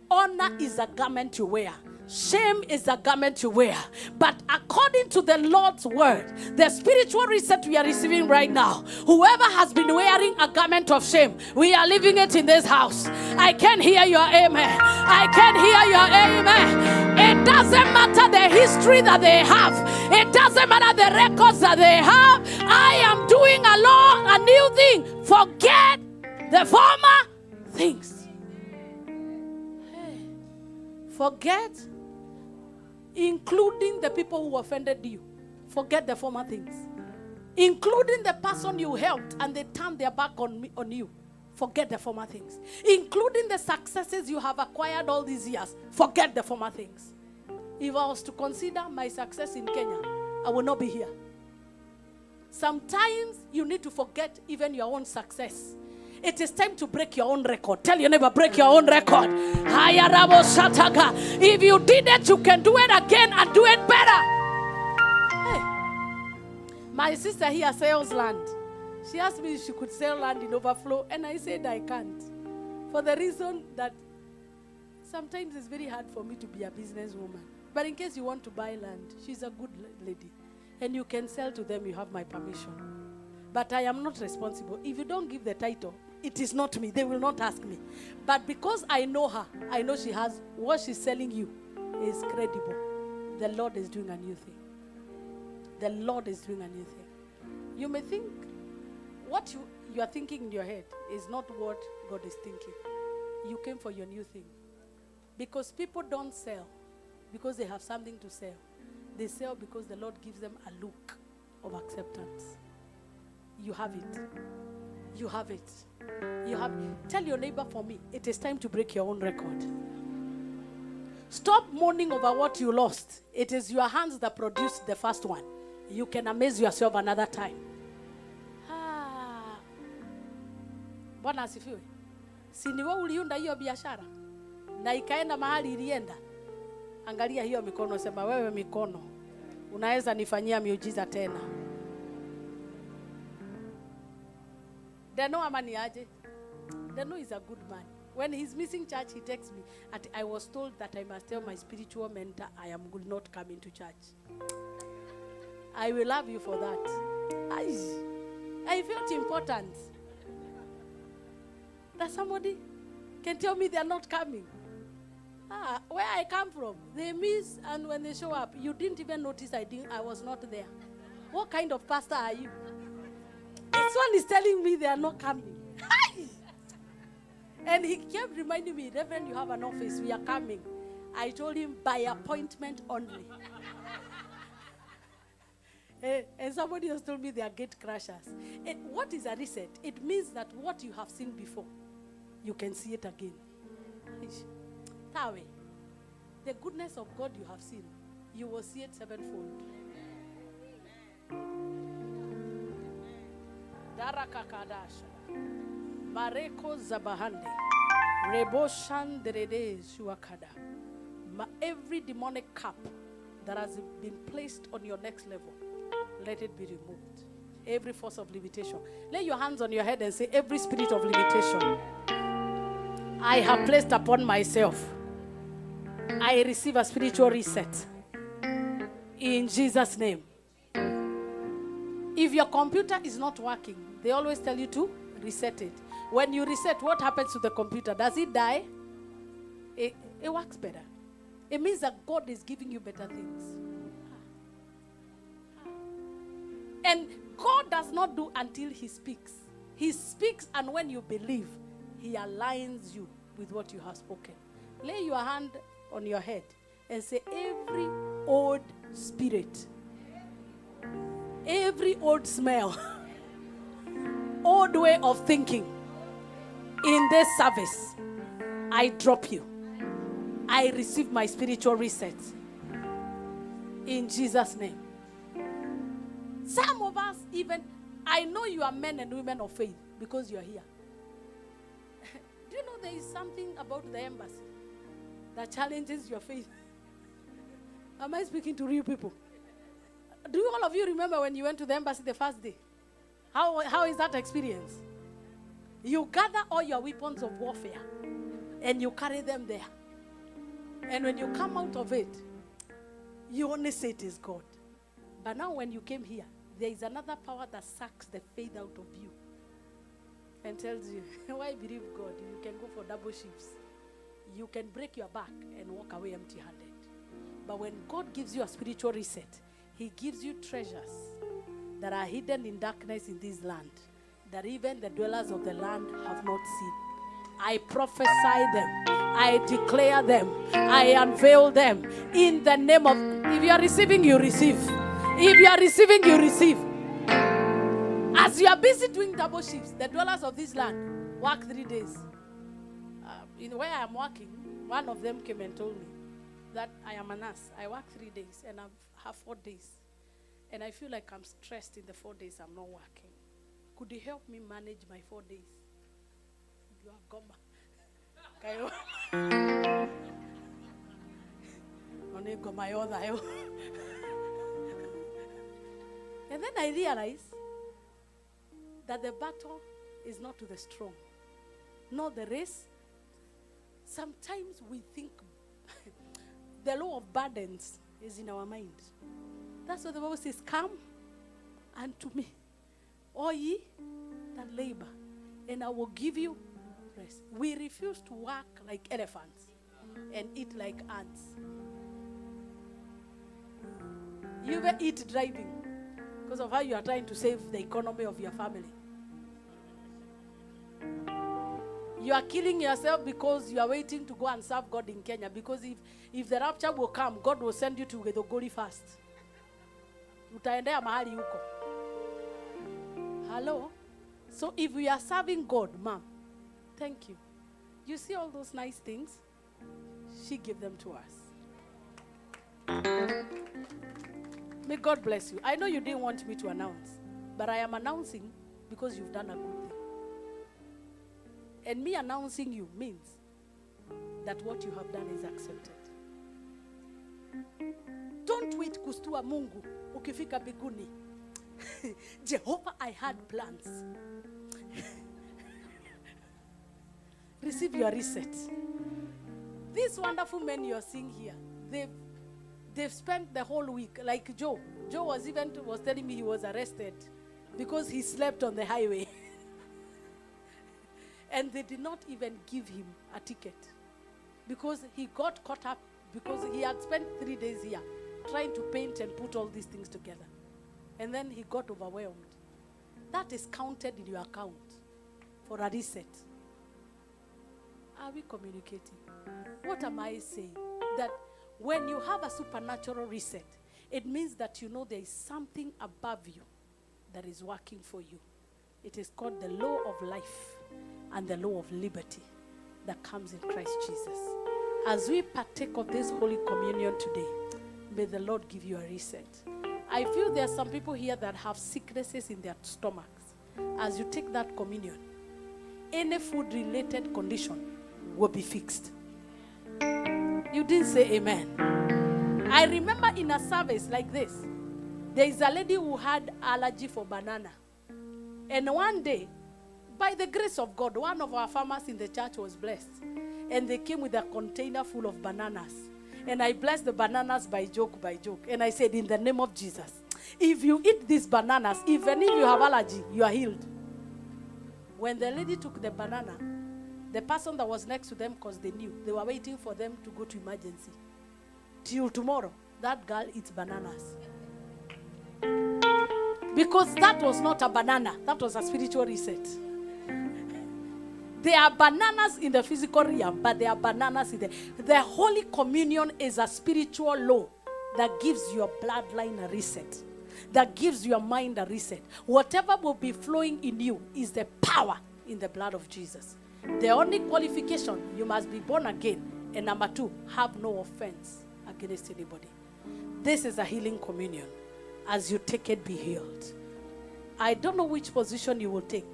Honor is a garment you wear. Shame is a garment you wear. But according to the Lord's word, the spiritual reset we are receiving right now, whoever has been wearing a garment of shame, we are leaving it in this house. I can hear your amen. I can hear your amen. It doesn't matter the history that they have. It doesn't matter the records that they have. I am doing a new thing. Forget the former things. Forget, including the people who offended you. Forget the former things. Including the person you helped and they turned their back on you. Forget the former things. Including the successes you have acquired all these years. Forget the former things. If I was to consider my success in Kenya, I will not be here. Sometimes you need to forget even your own success. It is time to break your own record. Tell your neighbor, break your own record. If you did it, you can do it again and do it better. Hey. My sister here sells land. She asked me if she could sell land in overflow, and I said I can't. For the reason that sometimes it's very hard for me to be a businesswoman. But in case you want to buy land, she's a good lady. And you can sell to them, you have my permission. But I am not responsible. If you don't give the title, it is not me. They will not ask me. But because I know her, I know she has what she's selling you is credible. The Lord is doing a new thing. The Lord is doing a new thing. You may think what you are thinking in your head is not what God is thinking. You came for your new thing. Because people don't sell because they have something to sell. They sell because the Lord gives them a look of acceptance. You have it. You have it. You have. Tell your neighbor, for me, it is time to break your own record. Stop mourning over what you lost. It is your hands that produced the first one. You can amaze yourself another time. Bwana asifiwe. Si ni wewe uliunda hiyo biashara na ikaenda mahali ilienda. Angalia hiyo mikono, sema wewe mikono, unaweza nifanyia miujiza tena. Deno amani aje. Deno is a good man. When he's missing church, he texts me. I was told that I must tell my spiritual mentor I am not coming to church. I will love you for that. I felt important. That somebody can tell me they are not coming. Where I come from, they miss, and when they show up, you didn't even notice I was not there. What kind of pastor are you? This one is telling me they are not coming. And he kept reminding me, Reverend, you have an office, we are coming. I told him, by appointment only. And somebody else told me they are gate crashers. And what is a reset? It means that what you have seen before, you can see it again. Tawe, the goodness of God you have seen, you will see it sevenfold. Darakakadasha, Mareko Zabahande, Reboshan Derede Shuakada. Every demonic cap that has been placed on your next level, let it be removed. Every force of limitation. Lay your hands on your head and say, every spirit of limitation I have placed upon myself, I receive a spiritual reset. In Jesus' name. If your computer is not working, they always tell you to reset it. When you reset, what happens to the computer? Does it die? It works better. It means that God is giving you better things. And God does not do until He speaks. He speaks, and when you believe, He aligns you with what you have spoken. Lay your hand on your head and say, every old spirit, every old smell, old way of thinking in this service, I drop you. I receive my spiritual reset. In Jesus' name. Some of us even, I know you are men and women of faith because you are here. Do you know there is something about the embassy that challenges your faith? Am I speaking to real people? Do all of you remember when you went to the embassy the first day? How is that experience? You gather all your weapons of warfare and you carry them there. And when you come out of it, you only say it is God. But now when you came here, there is another power that sucks the faith out of you and tells you, why believe God? You can go for double shifts. You can break your back and walk away empty-handed. But when God gives you a spiritual reset, He gives you treasures that are hidden in darkness in this land, that even the dwellers of the land have not seen. I prophesy them. I declare them. I unveil them in the name of... If you are receiving, you receive. If you are receiving, you receive. As you are busy doing double shifts, the dwellers of this land work 3 days. In where I am working, one of them came and told me that I am a nurse. I work 3 days and I have 4 days. And I feel like I'm stressed in the 4 days I'm not working. Could you help me manage my 4 days? You are goma. And then I realized that the battle is not to the strong, nor the race. Sometimes we think the law of burdens is in our mind. That's what the Bible says, come unto me, all ye that labor, and I will give you rest. We refuse to work like elephants and eat like ants. You will eat driving because of how you are trying to save the economy of your family. You are killing yourself because you are waiting to go and serve God in Kenya. Because if the rapture will come, God will send you to Githunguri first. Utaendea mahali huko. Hello? So if we are serving God, ma'am, thank you. You see all those nice things? She gave them to us. May God bless you. I know you didn't want me to announce, but I am announcing because you've done a good thing. And me announcing you means that what you have done is accepted. Don't wait kustua Mungu ukifika biguni. Jehovah, I had plans. Receive your reset. These wonderful men you are seeing here, they've spent the whole week, like Joe. Joe was telling me he was arrested because he slept on the highway. And they did not even give him a ticket because he got caught up because he had spent 3 days here trying to paint and put all these things together. And then he got overwhelmed. That is counted in your account for a reset. Are we communicating? What am I saying? That when you have a supernatural reset, it means that you know there is something above you that is working for you. It is called the law of life and the law of liberty that comes in Christ Jesus. As we partake of this Holy Communion today, may the Lord give you a reset. I feel there are some people here that have sicknesses in their stomachs. As you take that communion, any food-related condition will be fixed. You didn't say amen. I remember in a service like this, there is a lady who had allergy for banana. And one day, by the grace of God, one of our farmers in the church was blessed. And they came with a container full of bananas. And I blessed the bananas by joke. And I said, in the name of Jesus, if you eat these bananas, even if you have allergy, you are healed. When the lady took the banana, the person that was next to them, because they knew, they were waiting for them to go to emergency. Till tomorrow, that girl eats bananas. Because that was not a banana, that was a spiritual reset. There are bananas in the physical realm, but there are bananas in the Holy Communion is a spiritual law that gives your bloodline a reset, that gives your mind a reset. Whatever will be flowing in you is the power in the blood of Jesus. The only qualification, you must be born again. And number 2, have no offense against anybody. This is a healing communion. As you take it, be healed. I don't know which position you will take.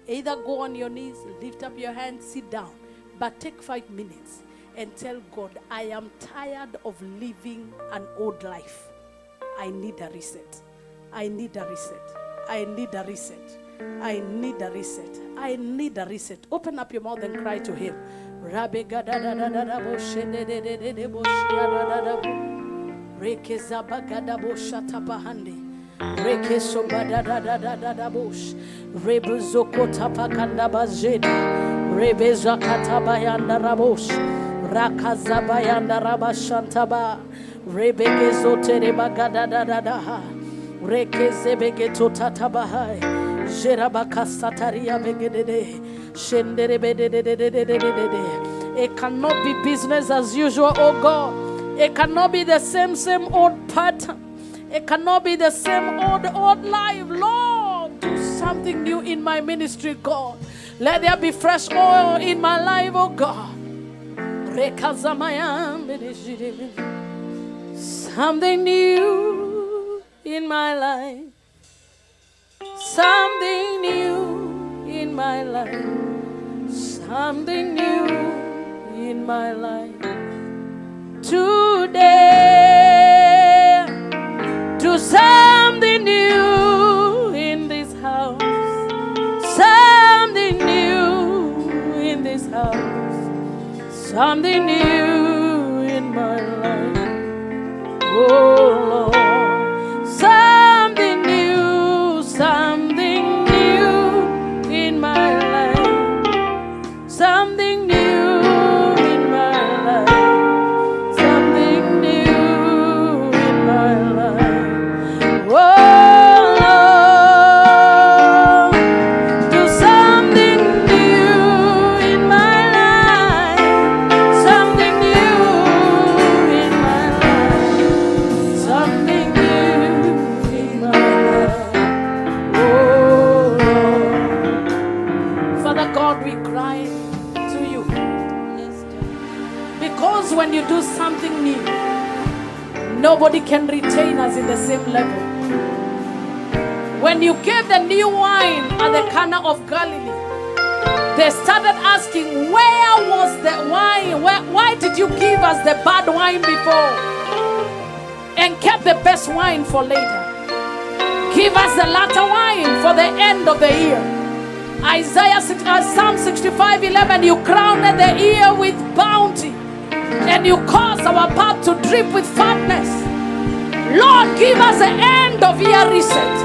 Either go on your knees, lift up your hands, sit down. But take 5 minutes and tell God, I am tired of living an old life. I need a reset. I need a reset. I need a reset. I need a reset. I need a reset. Open up your mouth and cry to him. It cannot be business as usual, oh God. It cannot be the same old pattern. It cannot be the same old life. Lord, do something new in my ministry, God. Let there be fresh oil in my life, oh God. Something new in my life. Something new in my life. Something new in my life. Today, do something new in this house. Something new in this house. Something new in my life. Oh Lord, something new in my life. Something new in my life. Something new in my life. Oh Lord, do something new in my life. Something new in my life. Something new in my life. Oh Lord, Father God, we cry to you. Because when you do something new, nobody can retain us in the same level. When you gave the new wine at the Cana of Galilee, they started asking, where was the wine? Why did you give us the bad wine before and kept the best wine for later? Give us the latter wine for the end of the year. Psalm 65:11, you crowned the year with bounty and you caused our path to drip with fatness. Lord, give us the end of year reset.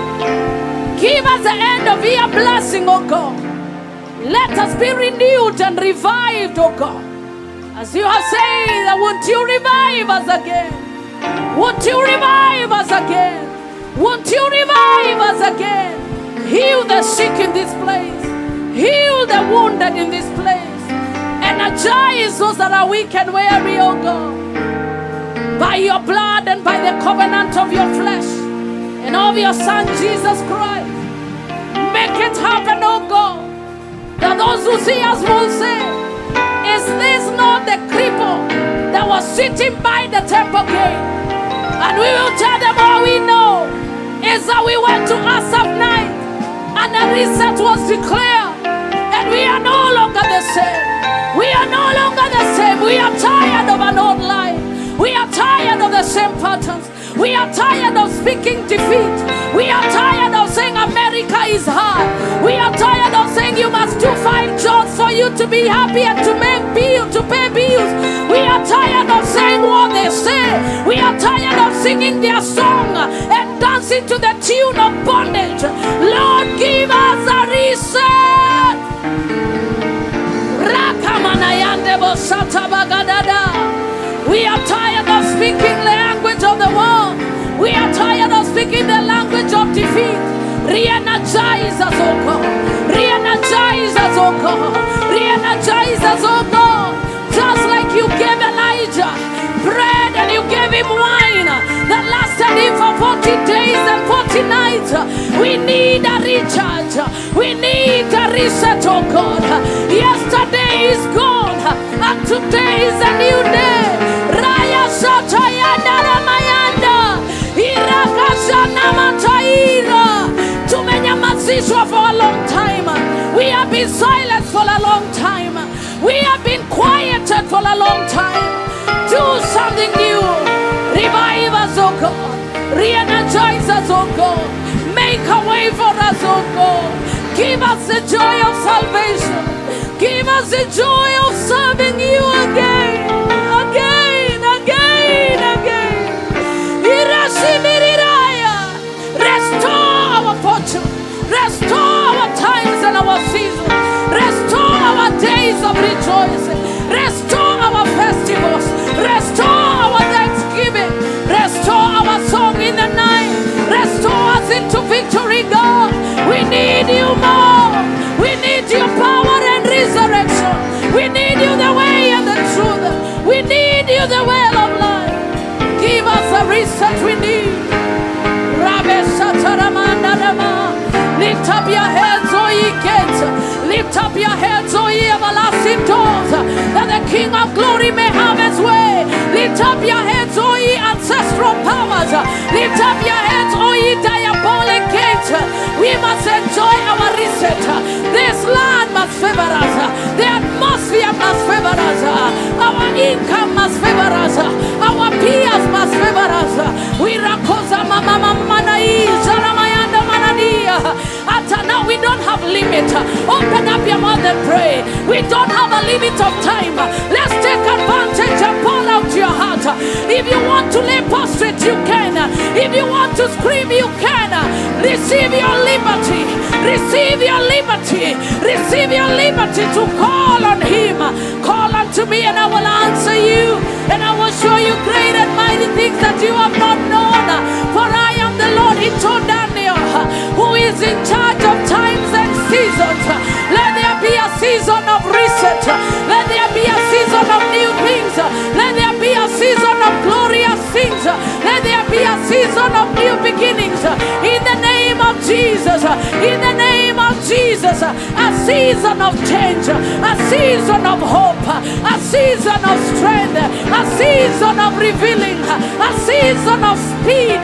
Give us the end of year blessing, oh God. Let us be renewed and revived, oh God. As you have said, that won't you revive us again? Won't you revive us again? Won't you revive us again? Heal the sick in this place. Heal the wounded in this place. Energize those that are weak and weary, oh God. By your blood and by the covenant of your flesh and of your Son, Jesus Christ. Make it happen, oh God. That those who see us will say, is this not the cripple that was sitting by the temple gate? And we will tell them all we know is that we went to Asaph night and a reset was declared. And we are no longer the same. We are no longer the same. We are tired of an old life. We are tired of the same patterns. We are tired of speaking defeat. We are tired of saying America is hard. We are tired of saying you must do 5 jobs for you to be happy and to make bills, to pay bills. We are tired of saying what they say. We are tired of singing their song and dancing to the tune of bondage. Lord, give us a reset. We are tired of speaking the language of the world. We are tired of speaking the language of defeat. Re-energize us, oh God. Re-energize us, oh God. Re-energize us, oh God. Just like you gave Elijah bread and you gave him wine that lasted him for 40 days and 40 nights. We need a recharge. We need a reset, oh God. Yesterday is gone and today is a new day. Raya Satayanda Ramayanda Irakashana Mataira. Tumenyamazishwa for a long time. We have been silent for a long time. We have been quieted for a long time. Do something new. Revive us, oh God. Re-energize us, oh God. Make a way for us, oh God. Give us the joy of salvation. Give us the joy of serving you again. Again, again, again. Restore our fortune. Restore our times and our seasons. Restore our days of rejoicing. Restore our festivals. Restore our thanksgiving. Restore our song in the night. Restore us into victory, God. We need you more. We need your power and resurrection. We need you the way and the truth. We need you the well of life. Give us a reset we need. Lift up your heads, O ye gates. Lift up your heads, O ye everlasting doors, that the King of glory may have his way. Lift up your heads, O ye ancestral powers. Lift up your heads, O ye diabolic gates. We must enjoy our reset. This land must favor us. The atmosphere must favor us. Our income must favor us. Our peers must favor us. We rakosa mama manai zaramayanda manania. Until now we don't have limit. Open up your mouth and pray. We don't have a limit of time. Let's take advantage and pour out your heart. If you want to lay prostrate, you can. If you want to scream, you can. Receive your liberty. Receive your liberty. Receive your liberty to call on him. Call unto me and I will answer you. And I will show you great and mighty things that you have not known. For I am the Lord, he told Daniel, who is in charge of times and seasons. Let there be a season of reset. Let there be a season of new things. Let there be a season of glorious things. Let there be a season of new beginnings. In the name of Jesus. In the name of Jesus. A season of change. A season of hope. A season of strength. A season of revealing. A season of speed.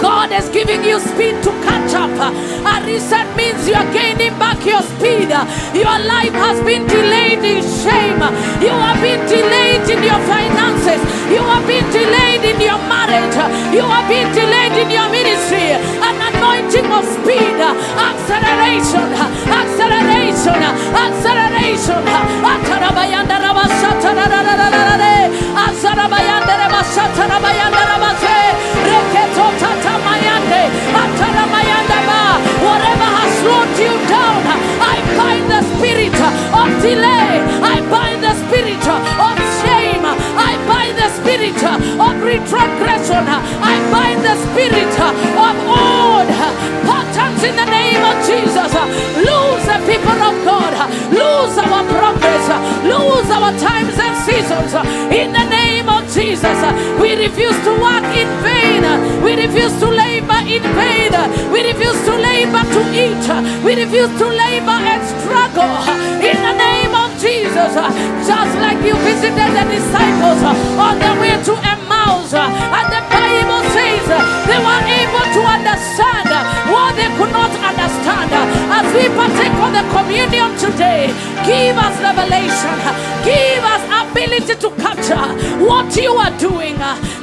God is giving you speed to catch up. A reset means you are gaining back your speed. Your life has been delayed in shame. You have been delayed in your finances. You have been delayed in your marriage. You have been delayed in your ministry. An anointing of speed. Acceleration. Acceleration. Acceleration. Atarabayanda rabashatara. Azarabayanda rabashatara bayanda rabase. Reketo tata mayande. Ataramayanda ba. of delay. I bind the spirit of shame. I bind the spirit of retrogression. I bind the spirit of old patterns in the name of Jesus. Lose the people of God. Lose our progress. Lose our times and seasons. In the name of Jesus, we refuse to work in vain. We refuse to labor in vain. We refuse to labor to eat. We refuse to labor and struggle. In the name of Jesus, just like you visited the disciples on their way to Emmaus, and the Bible says they were able to understand what they could not understand. As we partake of the communion today, give us revelation. Give us ability to capture what you are doing.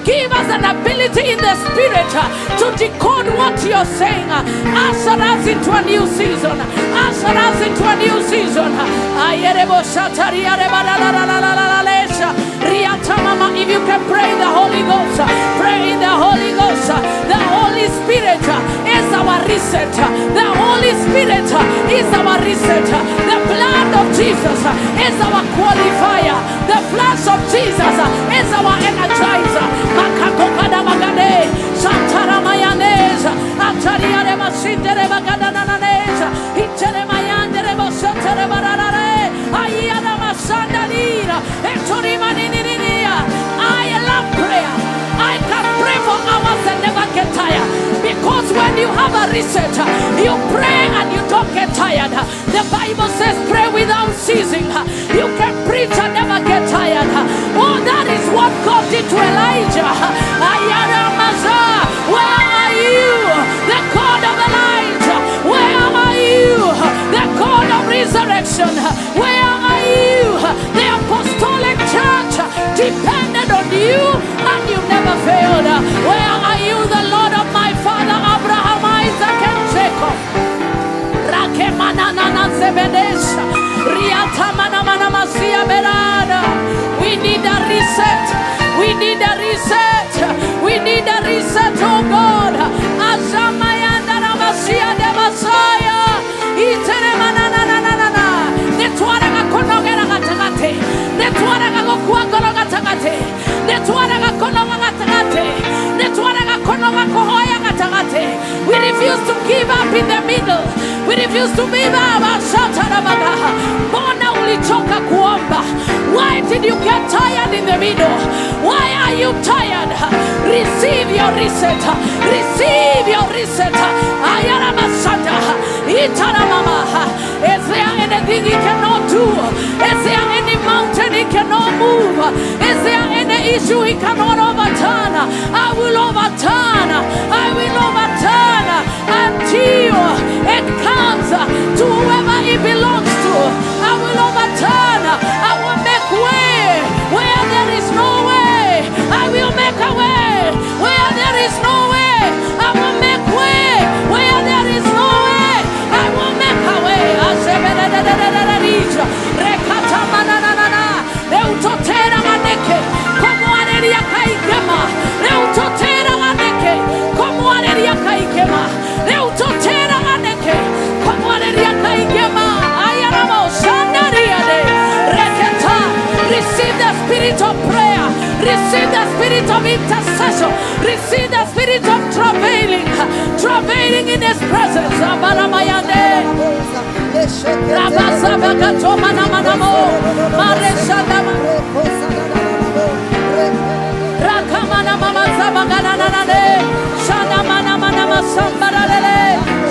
Give us an ability in the spirit to decode what you're saying. Usher us into a new season. Usher us into a new season. If you can pray in the Holy Ghost, pray in the Holy Ghost. The Holy Spirit is our reset. The Holy Spirit is our reset. The blood of Jesus is our qualifier. The flesh of Jesus is our energizer. Makakokada magade, Santara mayonnaise, Antariare masindere magadananese, Itere mayandere bosetere bararare, Ayana masandalira, Etori maniniria. I love prayer. I can pray for hours and never get tired. Because when you have a reset, you pray and you don't get tired. The Bible says pray without ceasing. You can preach and never get tired. Oh, that is what God did to Elijah. Where are you? The God of Elijah. Where are you? The God of resurrection. Where are you? The apostolic church depended on you and you never failed. Where are you, the Lord of my father Abraham, Isaac and Jacob? We need a reset. We need a reset. We need a reset, oh God. Azamayanda Namasia de Messiah. Iteremanananana. Netwaraga konogera gatagate. Netwaraga gokuagoro gatagate. Netwaraga konoga gatagate. Netwaraga konoga kohoya gatagate. We refuse to give up in the middle. We refuse to give up. Ashatarabaga. Bona ulichoka kuomba. Why did you get tired in the middle? Why are you tired? Receive your reset. Receive your reset. Ayara masata. Itara mama. Is there anything he cannot do? Is there any mountain he cannot move? Is there any issue he cannot overturn? I will overturn. I will overturn until it comes to whoever it belongs to. I will overturn. I will make way where there is no way. I will make a way where there is no way. I will make way where there is no way. I will make a way. Reutotera maneke, como areria kaikema. Reutotera maneke, como areria kaikema. Reutotera maneke, como areria kaikema. Ayaramo sandaria de reketa. Receive the spirit of prayer. Receive the spirit of intercession. Receive the spirit of travailing. Travailing in his presence. Abaramayande. Rabasabakato manamanamo. Mareshandama. Rakamana mama sabagananane. Shandamana manama sambarale.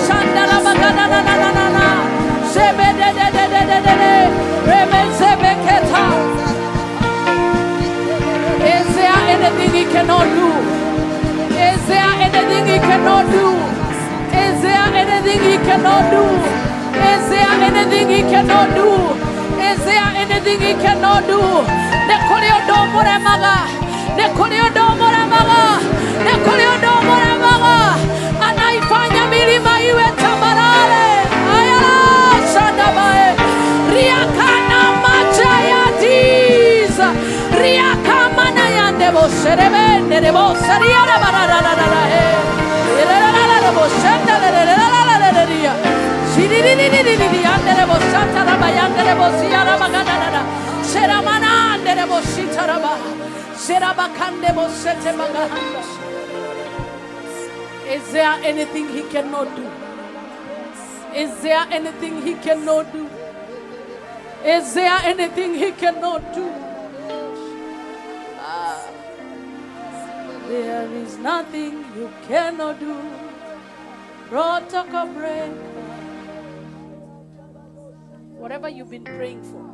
Shandala bagananana. Sebedededededede. Remezebeketa. Is there anything he cannot do? Is there anything he cannot do? Is there anything he cannot do? Is there anything he cannot do? Is there anything he cannot do? The Koreodomore Maga, the Koreodomore Maga, the Koreodomore Maga, and I find a milima you at Tamarale. Ayala Shandabae, Riakana Machaya Diz, Riakamana Yandebo Serebe, Nebo Sariana Barada. Is there anything he cannot do? Is there anything he cannot do? Is there anything he cannot do? There is nothing you cannot do. Protocol break. Whatever you've been praying for,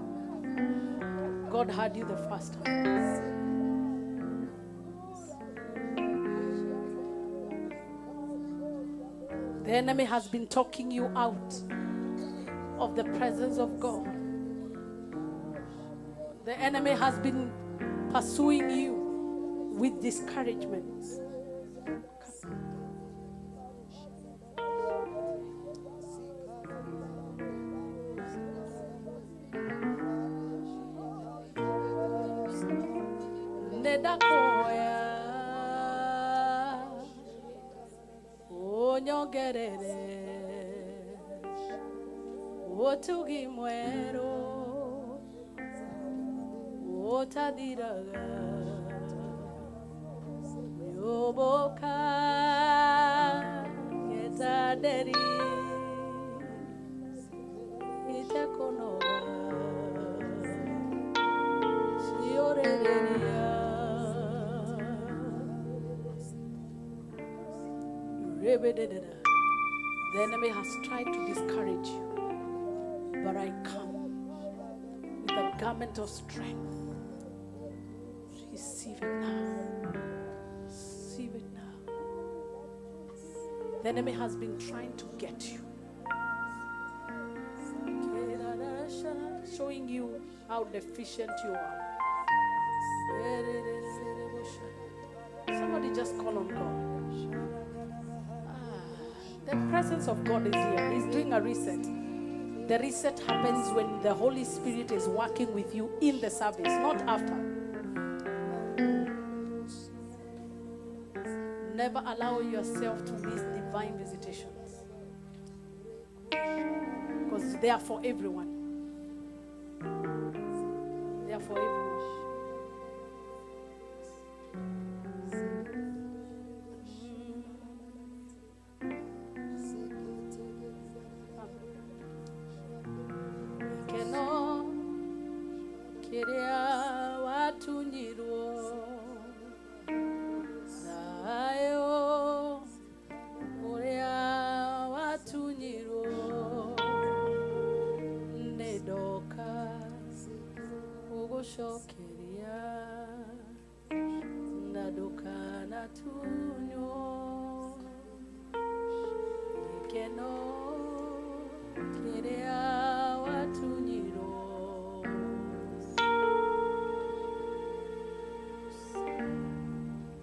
God heard you the first time. The enemy has been talking you out of the presence of God. The enemy has been pursuing you with discouragements. Otugi muero, otadiraga, yoboka, etaderi, itekonoga, sioreria, rebededa. The enemy has tried to discourage you. But I come with a garment of strength. Receive it now. Receive it now. The enemy has been trying to get you. Showing you how deficient you are. Somebody just call on God. The presence of God is here. He's doing a reset. The reset happens when the Holy Spirit is working with you in the service, not after. Never allow yourself to miss divine visitations, because they are for everyone. They are for everyone.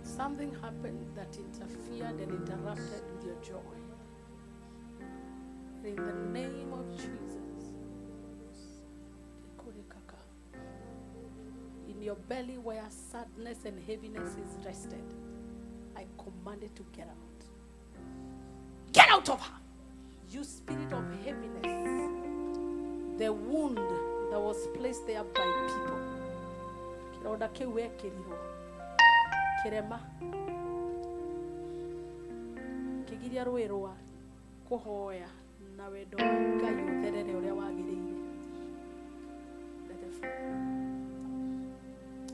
Something happened that interfered and interrupted with your joy. In the name of Jesus. In your belly where sadness and heaviness is rested, I command it to get out. Get out of her! You spirit of heaviness. The wound that was placed there by people. Kirema kigiria rwerwa kuhoya na wendo Ngai utherere uria wagiriire.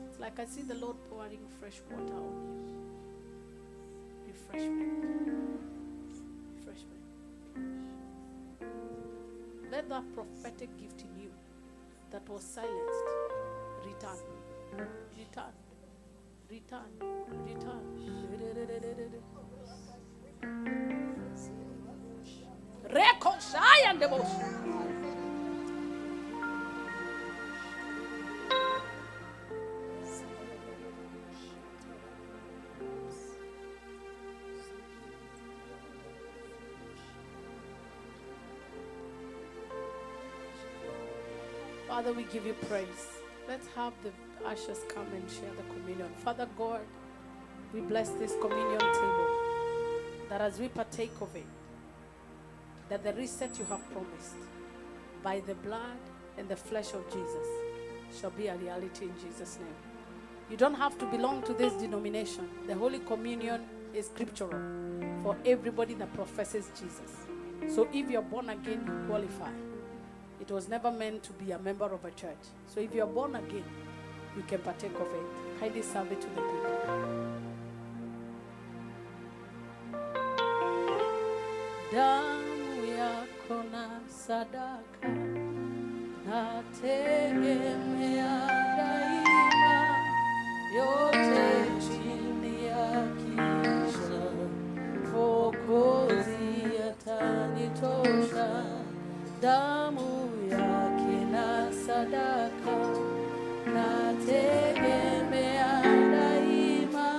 It's like I see the Lord pouring fresh water on you. Refreshment. Refreshment. Let that prophetic gift in you that was silenced return. Return. Return. Return. Reconcile and devotion. Father, we give you praise. Let's have the ushers come and share the communion. Father God, we bless this communion table, that as we partake of it, that the reset you have promised by the blood and the flesh of Jesus shall be a reality in Jesus' name. You don't have to belong to this denomination. The Holy Communion is scriptural for everybody that professes Jesus. So if you're born again, you qualify. It was never meant to be a member of a church. So if you're born again, you can partake of it. Kindly serve it to the people. Damu yako na sadaka nategemea daima, yote chini ya kisha Mwokozi atanitosha. Damu yake na sadaka nategemea daima,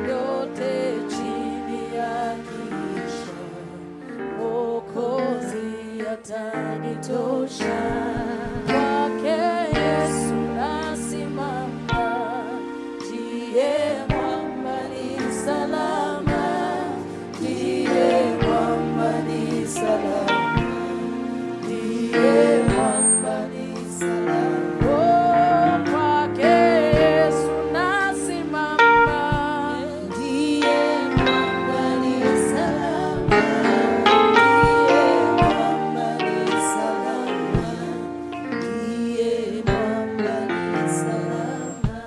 yote chini ya kisha Mwokozi atanitosha. Kwake Yesu nasimama, ndiye mwamba ni salama, ndiye mwamba ni salama, ndiye mwamba ni salama. Oh, kwake Yesu nasimama, ndiye mwamba ni salama, ndiye mwamba ni salama, ndiye mwamba ni salama.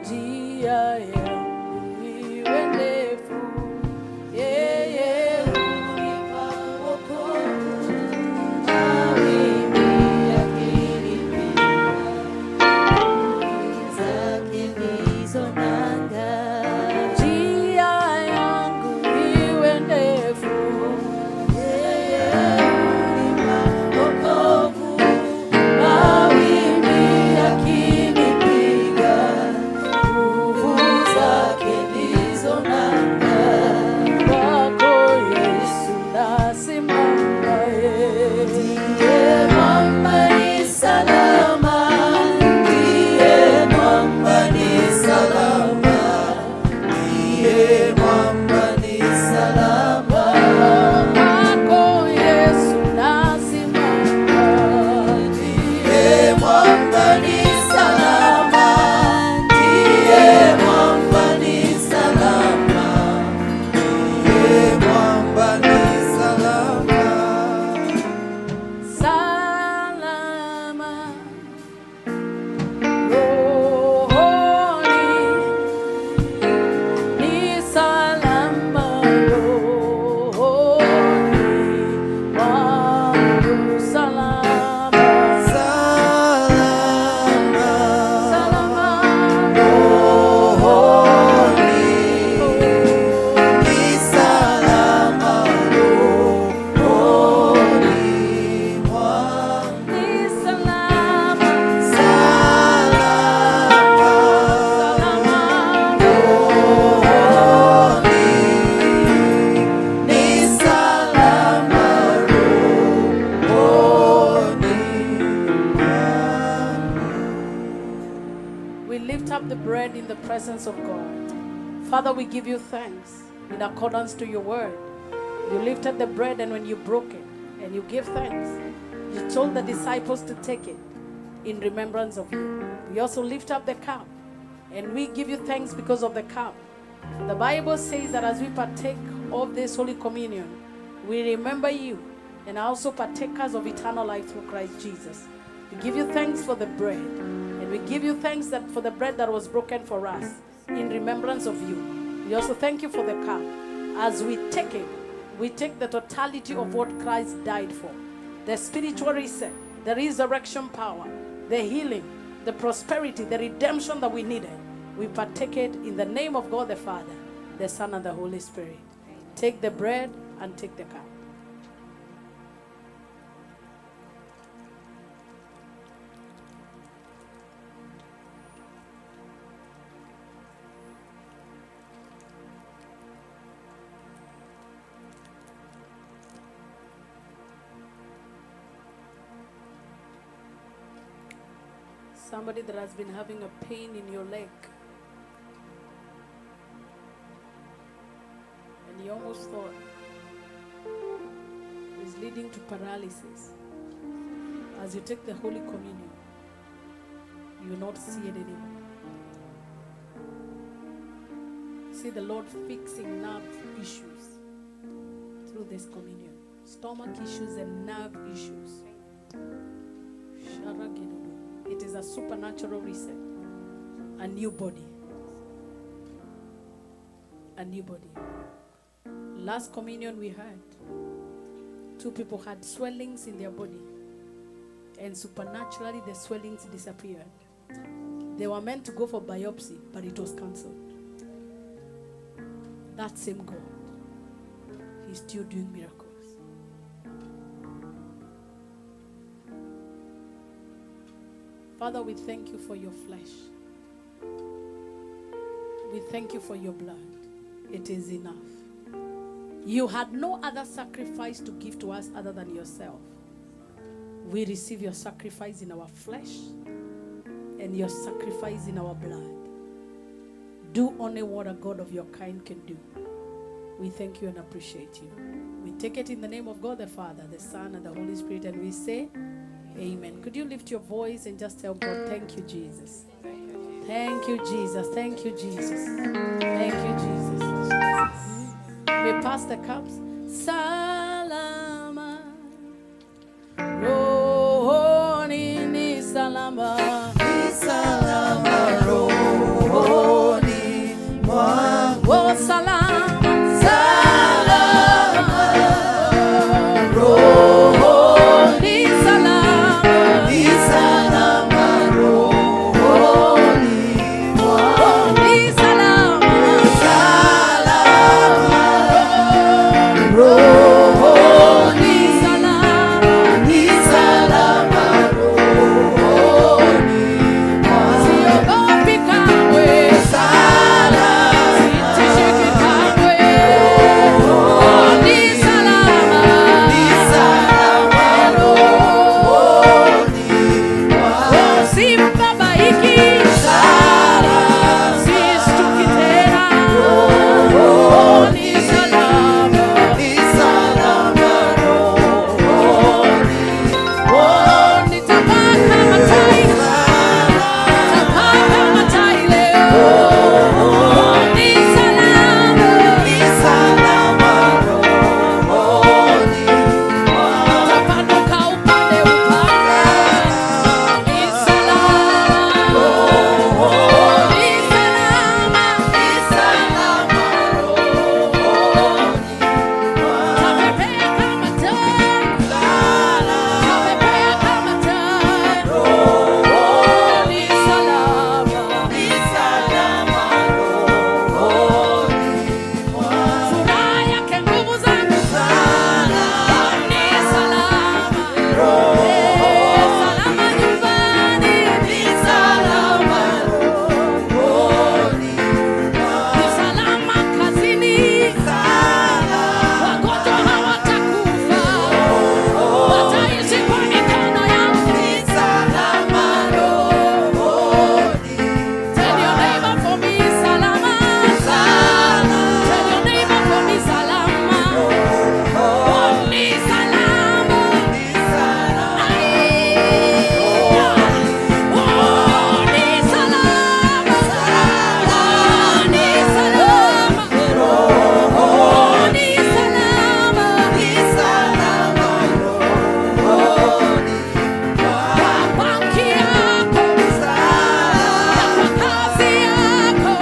Njia yangu iwe ndefu, yeye hunipa wokovu, mawimbi yakinipiga, nguvu zake ndizo nanga. Njia yangu iwe ndefu, yeye hunipa wokovu, mawimbi yakinipiga, nguvu zake ndizo nanga. Kwako Yesu nasimama, ndiye mwamba ni salama, ndiye mwamba ni salama, ndiye mwamba ni salama. Kwako Yesu nasimama, ndiye mwamba ni salama, ndiye mwamba ni salama, Ndiye mwamba ni salama. salama rohoni, ni salama rohoni mwangu, salama, Salama salama rohoni, ni salama rohoni mwangu. ni salama, Salama salama rohoni, ni salama rohoni mwangu. We lift up the bread in the presence of God. Father, we give you thanks in accordance to your word. You lifted the bread, and when you broke it and you give thanks, you told the disciples to take it in remembrance of you. We also lift up the cup, and we give you thanks because of the cup. The Bible says that as we partake of this Holy Communion, we remember you and are also partakers of eternal life through Christ Jesus. We give you thanks for the bread, and we give you thanks that for the bread that was broken for us in remembrance of you. We also thank you for the cup. As we take it, we take the totality of what Christ died for. The spiritual reset, the resurrection power, the healing, the prosperity, the redemption that we needed. We partake it in the name of God the Father, the Son, and the Holy Spirit. Take the bread and take the cup. Somebody that has been having a pain in your leg, and you almost thought, is is leading to paralysis, as you take the Holy Communion, you will not see it anymore. See the Lord fixing nerve issues through this communion. Stomach issues and nerve issues. It is a supernatural reset. A new body. A new body. Last communion we had, 2 people had swellings in their body, and supernaturally the swellings disappeared. They were meant to go for biopsy, but it was cancelled. That same God, He's still doing miracles. Father, we thank you for your flesh. We thank you for your blood. It is enough. You had no other sacrifice to give to us other than yourself. We receive your sacrifice in our flesh and your sacrifice in our blood. Do only what a God of your kind can do. We thank you and appreciate you. We take it in the name of God the Father, the Son, and the Holy Spirit, and we say, Amen. Could you lift your voice and just tell God, thank you, Jesus. Thank you, Jesus. Thank you, Jesus. Thank you, Jesus. We pass the cups. Salama. Rohoni ni salama. Salama rohoni mwangu. Oh, salama. Salama rohoni. Salama. Ni salama rohoni mwangu. Ni salama. Salama rohoni. Ni salama rohoni mwangu. Siogopi kamwe. Sitishiki kamwe. Oh, ni salama. Oh, sibabaiki. Sistuki tena. Oh, ni salama. Oh, nitapaka matai. Tapaka matai leo. Oh, ni salama. Tapanuka upande upande. Ni salama. Oh, ni salama. Tapepea kama tai. Tapepea kama tai. Oh, ni salama. Furaha yake nguvu zangu. Ni salama. Salama nyumbani. Ni salama. Ni salama kazini. Wagonjwa hawatakufa. Wataishi kwa mikono yangu. Tell your neighbor for me, salama. Tell your neighbor for me, salama. Oh, ni salama. Oh, ni salama. Oh, ni salama. Oh, ni salama. Kwa banki yako, kwa kazi yako.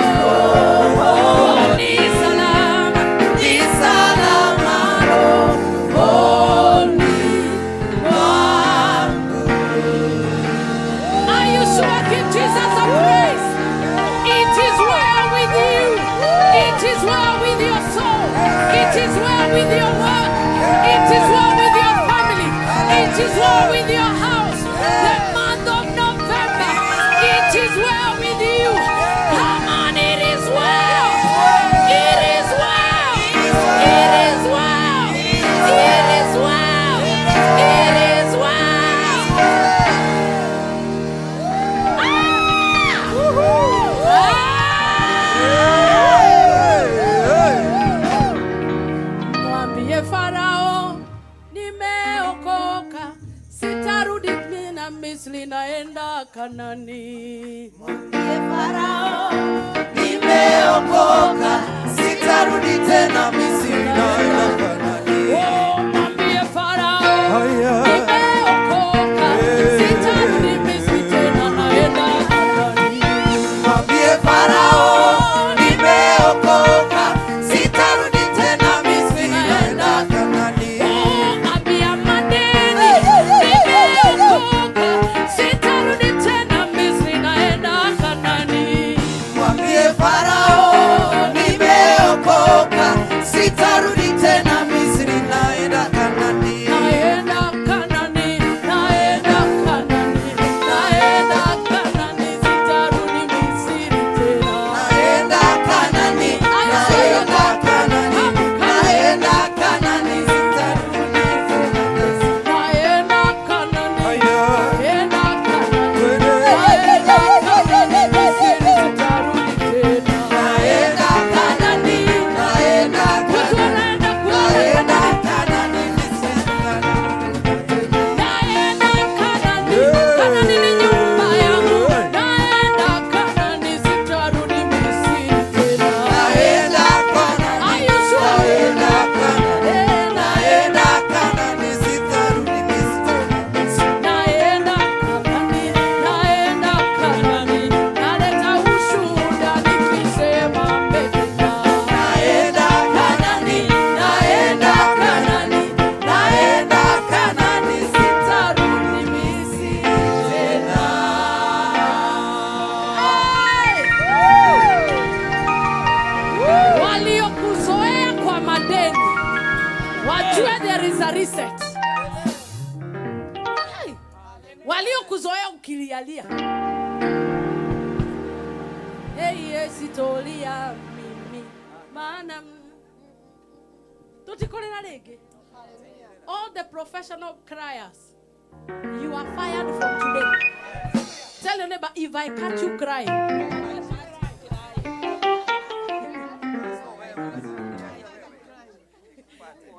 Oh, ni salama. Are you sure? Give Jesus a praise. It is well with you. It is well with your soul. It is well with your work. It is well with your family. It is well with your house. The month of November. It is well with you. Come on, it is well. It is well. It is well. It is well. It is well. Mwambie Farao, nime naenda Kanani. Mwambie Farao, nimeokoka, sitarudi tena Misri, naenda Kanaani. Oh, mwambie Farao, nimeokoka, sitarudi Misri tena, naenda Kanani. Mwambie Farao, nimeokoka, sitarudi tena Misri, naenda Kanaani. Oh, ambia madeni, nimeokoka, sitarudi tena Misri, naenda Kanani. Mwambie Farao, nimeokoka, sitarudi tena Misri, naenda Kanaani. Naenda Kanani, naenda Kanani, naenda Kanani, sitarudi Misri tena. Naenda Kanaani, naenda Kanaani, naenda Kanaani, sitarudi Misri. Naenda Kanani, Aya. naenda Kanani, Twende. naenda Kanani, Misri sitarudi tena. Naenda Kanaani, naenda Watu Kanaani, wanaenda kule. naenda Kanaani, Misri sitarudi. Naenda Kanani, Kanani ni nyumba yangu. Naenda Kanani, sitarudi Misri tena. Naenda Kanaani, Are you sure? naenda Kanaani, naenda Kanaani, sitarudi Misri. Naenda Kanani, naenda Kanani, naleta ushuhuda nikisema mbele. Naenda Kanaani, naenda Kanaani, naenda Kanaani, sitarudi Misri tena. Waliokuzoea kwa madeni wajue there is a reset. Hey. Waliokuzoea ukilialia, hey, sitolia mimi maana tutikolera rege. All the professional criers, you are fired from today. Tell your neighbor, if I catch you crying,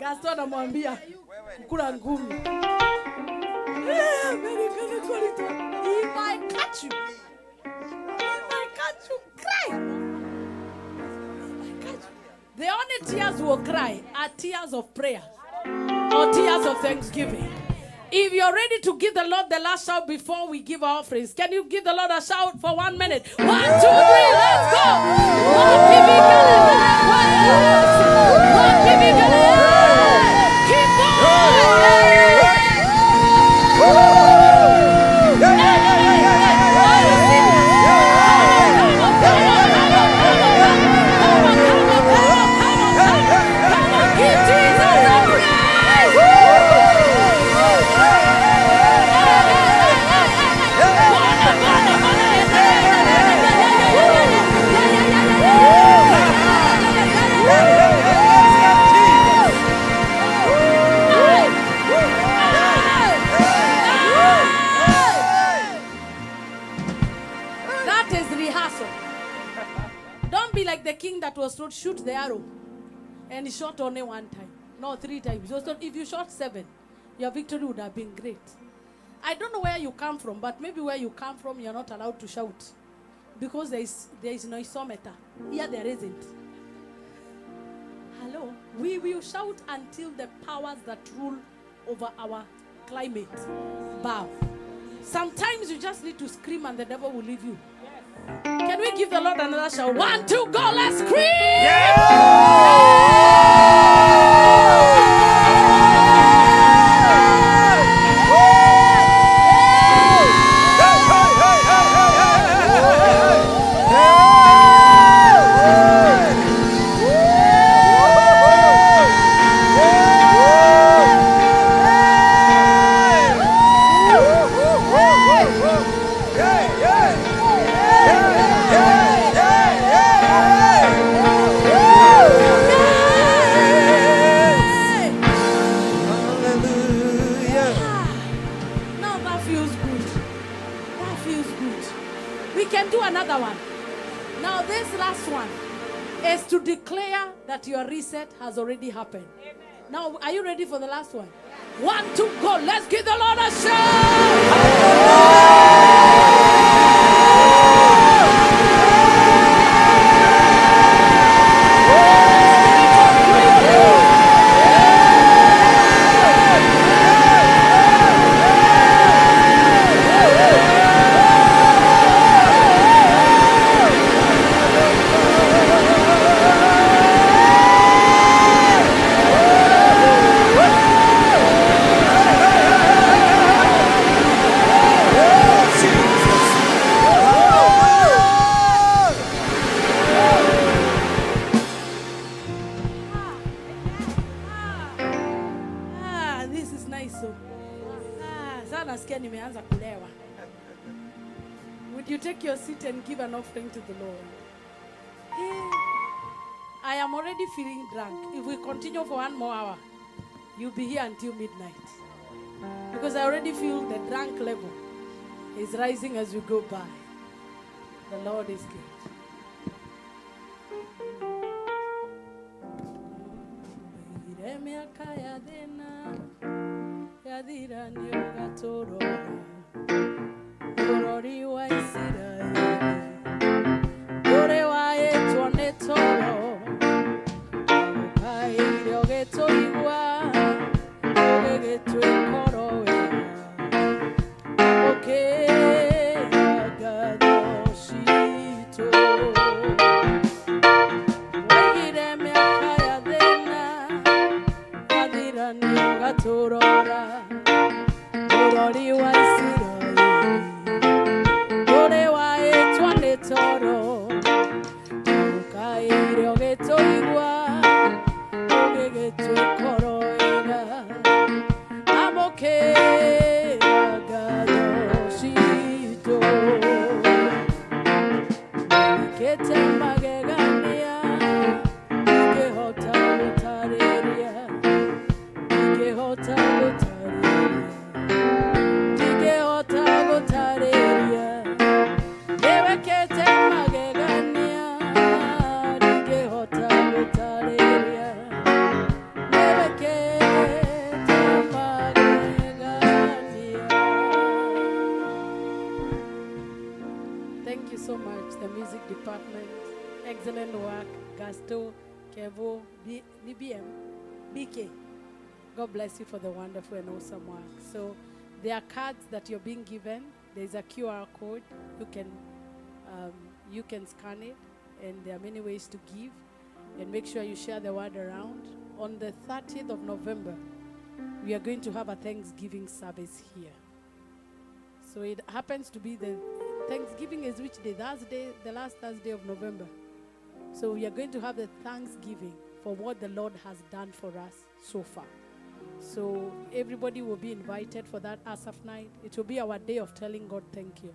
Gaston anamwambia kukula ngumi. If I catch you cry. The only tears we'll cry are tears of prayer or tears of thanksgiving. If you're ready to give the Lord the last shout before we give our offerings, can you give the Lord a shout for 1 minute? 1, 2, 3, let's go! Keep That is rehearsal. Don't be like the king that was told, shoot the arrow. And he shot only 1 time. No, 3 times. He was told, if you shot 7, your victory would have been great. I don't know where you come from, but maybe where you come from, you're not allowed to shout. Because there is no isometer. Here there isn't. Hello? We will shout until the powers that rule over our climate bow. Sometimes you just need to scream and the devil will leave you. Can we give the Lord another shout? 1, 2, go, let's scream! Now that feels good. That feels good. We can do another one. Now this last one is to declare that your reset has already happened. Amen. Now, are you ready for the last one? 1, 2, go. Let's give the Lord a shout. Would you take your seat and give an offering to the Lord? Hey, I am already feeling drunk. If we continue for 1 more hour, you'll be here until midnight. Because I already feel the drunk level is rising as we go by. The Lord is good. Thank you so much, the music department. Excellent work. Gasto, Kevo, BBM, BK. God bless you for the wonderful and awesome work. So there are cards that you're being given. There's a QR code. You can scan it, and there are many ways to give. And make sure you share the word around. On the 30th of November, we are going to have a Thanksgiving service here. So it happens to be the Thanksgiving is which day? Thursday, the last Thursday of November. So we are going to have the Thanksgiving for what the Lord has done for us so far. So everybody will be invited for that Asaph night. It will be our day of telling God thank you.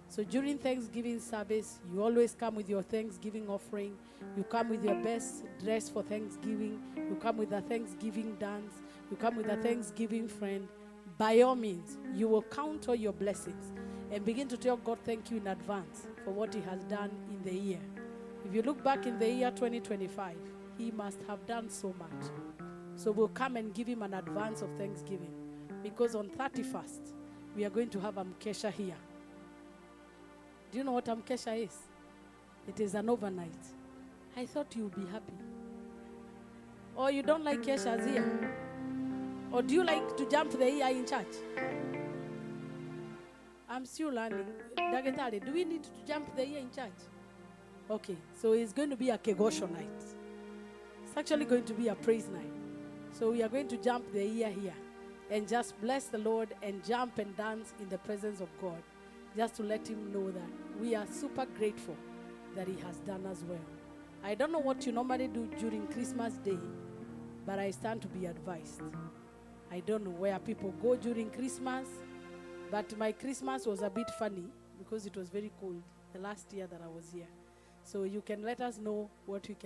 So during Thanksgiving service, you always come with your Thanksgiving offering. You come with your best dress for Thanksgiving. You come with a Thanksgiving dance. You come with a Thanksgiving friend. By all means, you will count all your blessings and begin to tell God thank you in advance for what He has done in the year. If you look back in the year 2025, He must have done so much. So we'll come and give Him an advance of Thanksgiving, because on 31st, we are going to have Amkesha here. Do you know what Amkesha is? It is an overnight. I thought you would be happy. Or you don't like Kesha's here? Or do you like to jump the ear in church? I'm still learning. Dagetari, do we need to jump the ear in church? Okay, so it's going to be a Kegosho night. It's actually going to be a praise night. So we are going to jump the ear here and just bless the Lord and jump and dance in the presence of God, just to let Him know that we are super grateful that He has done as well. I don't know what you normally do during Christmas Day, but I stand to be advised. I don't know where people go during Christmas, but my Christmas was a bit funny because it was very cold the last year that I was here. So you can let us know what we can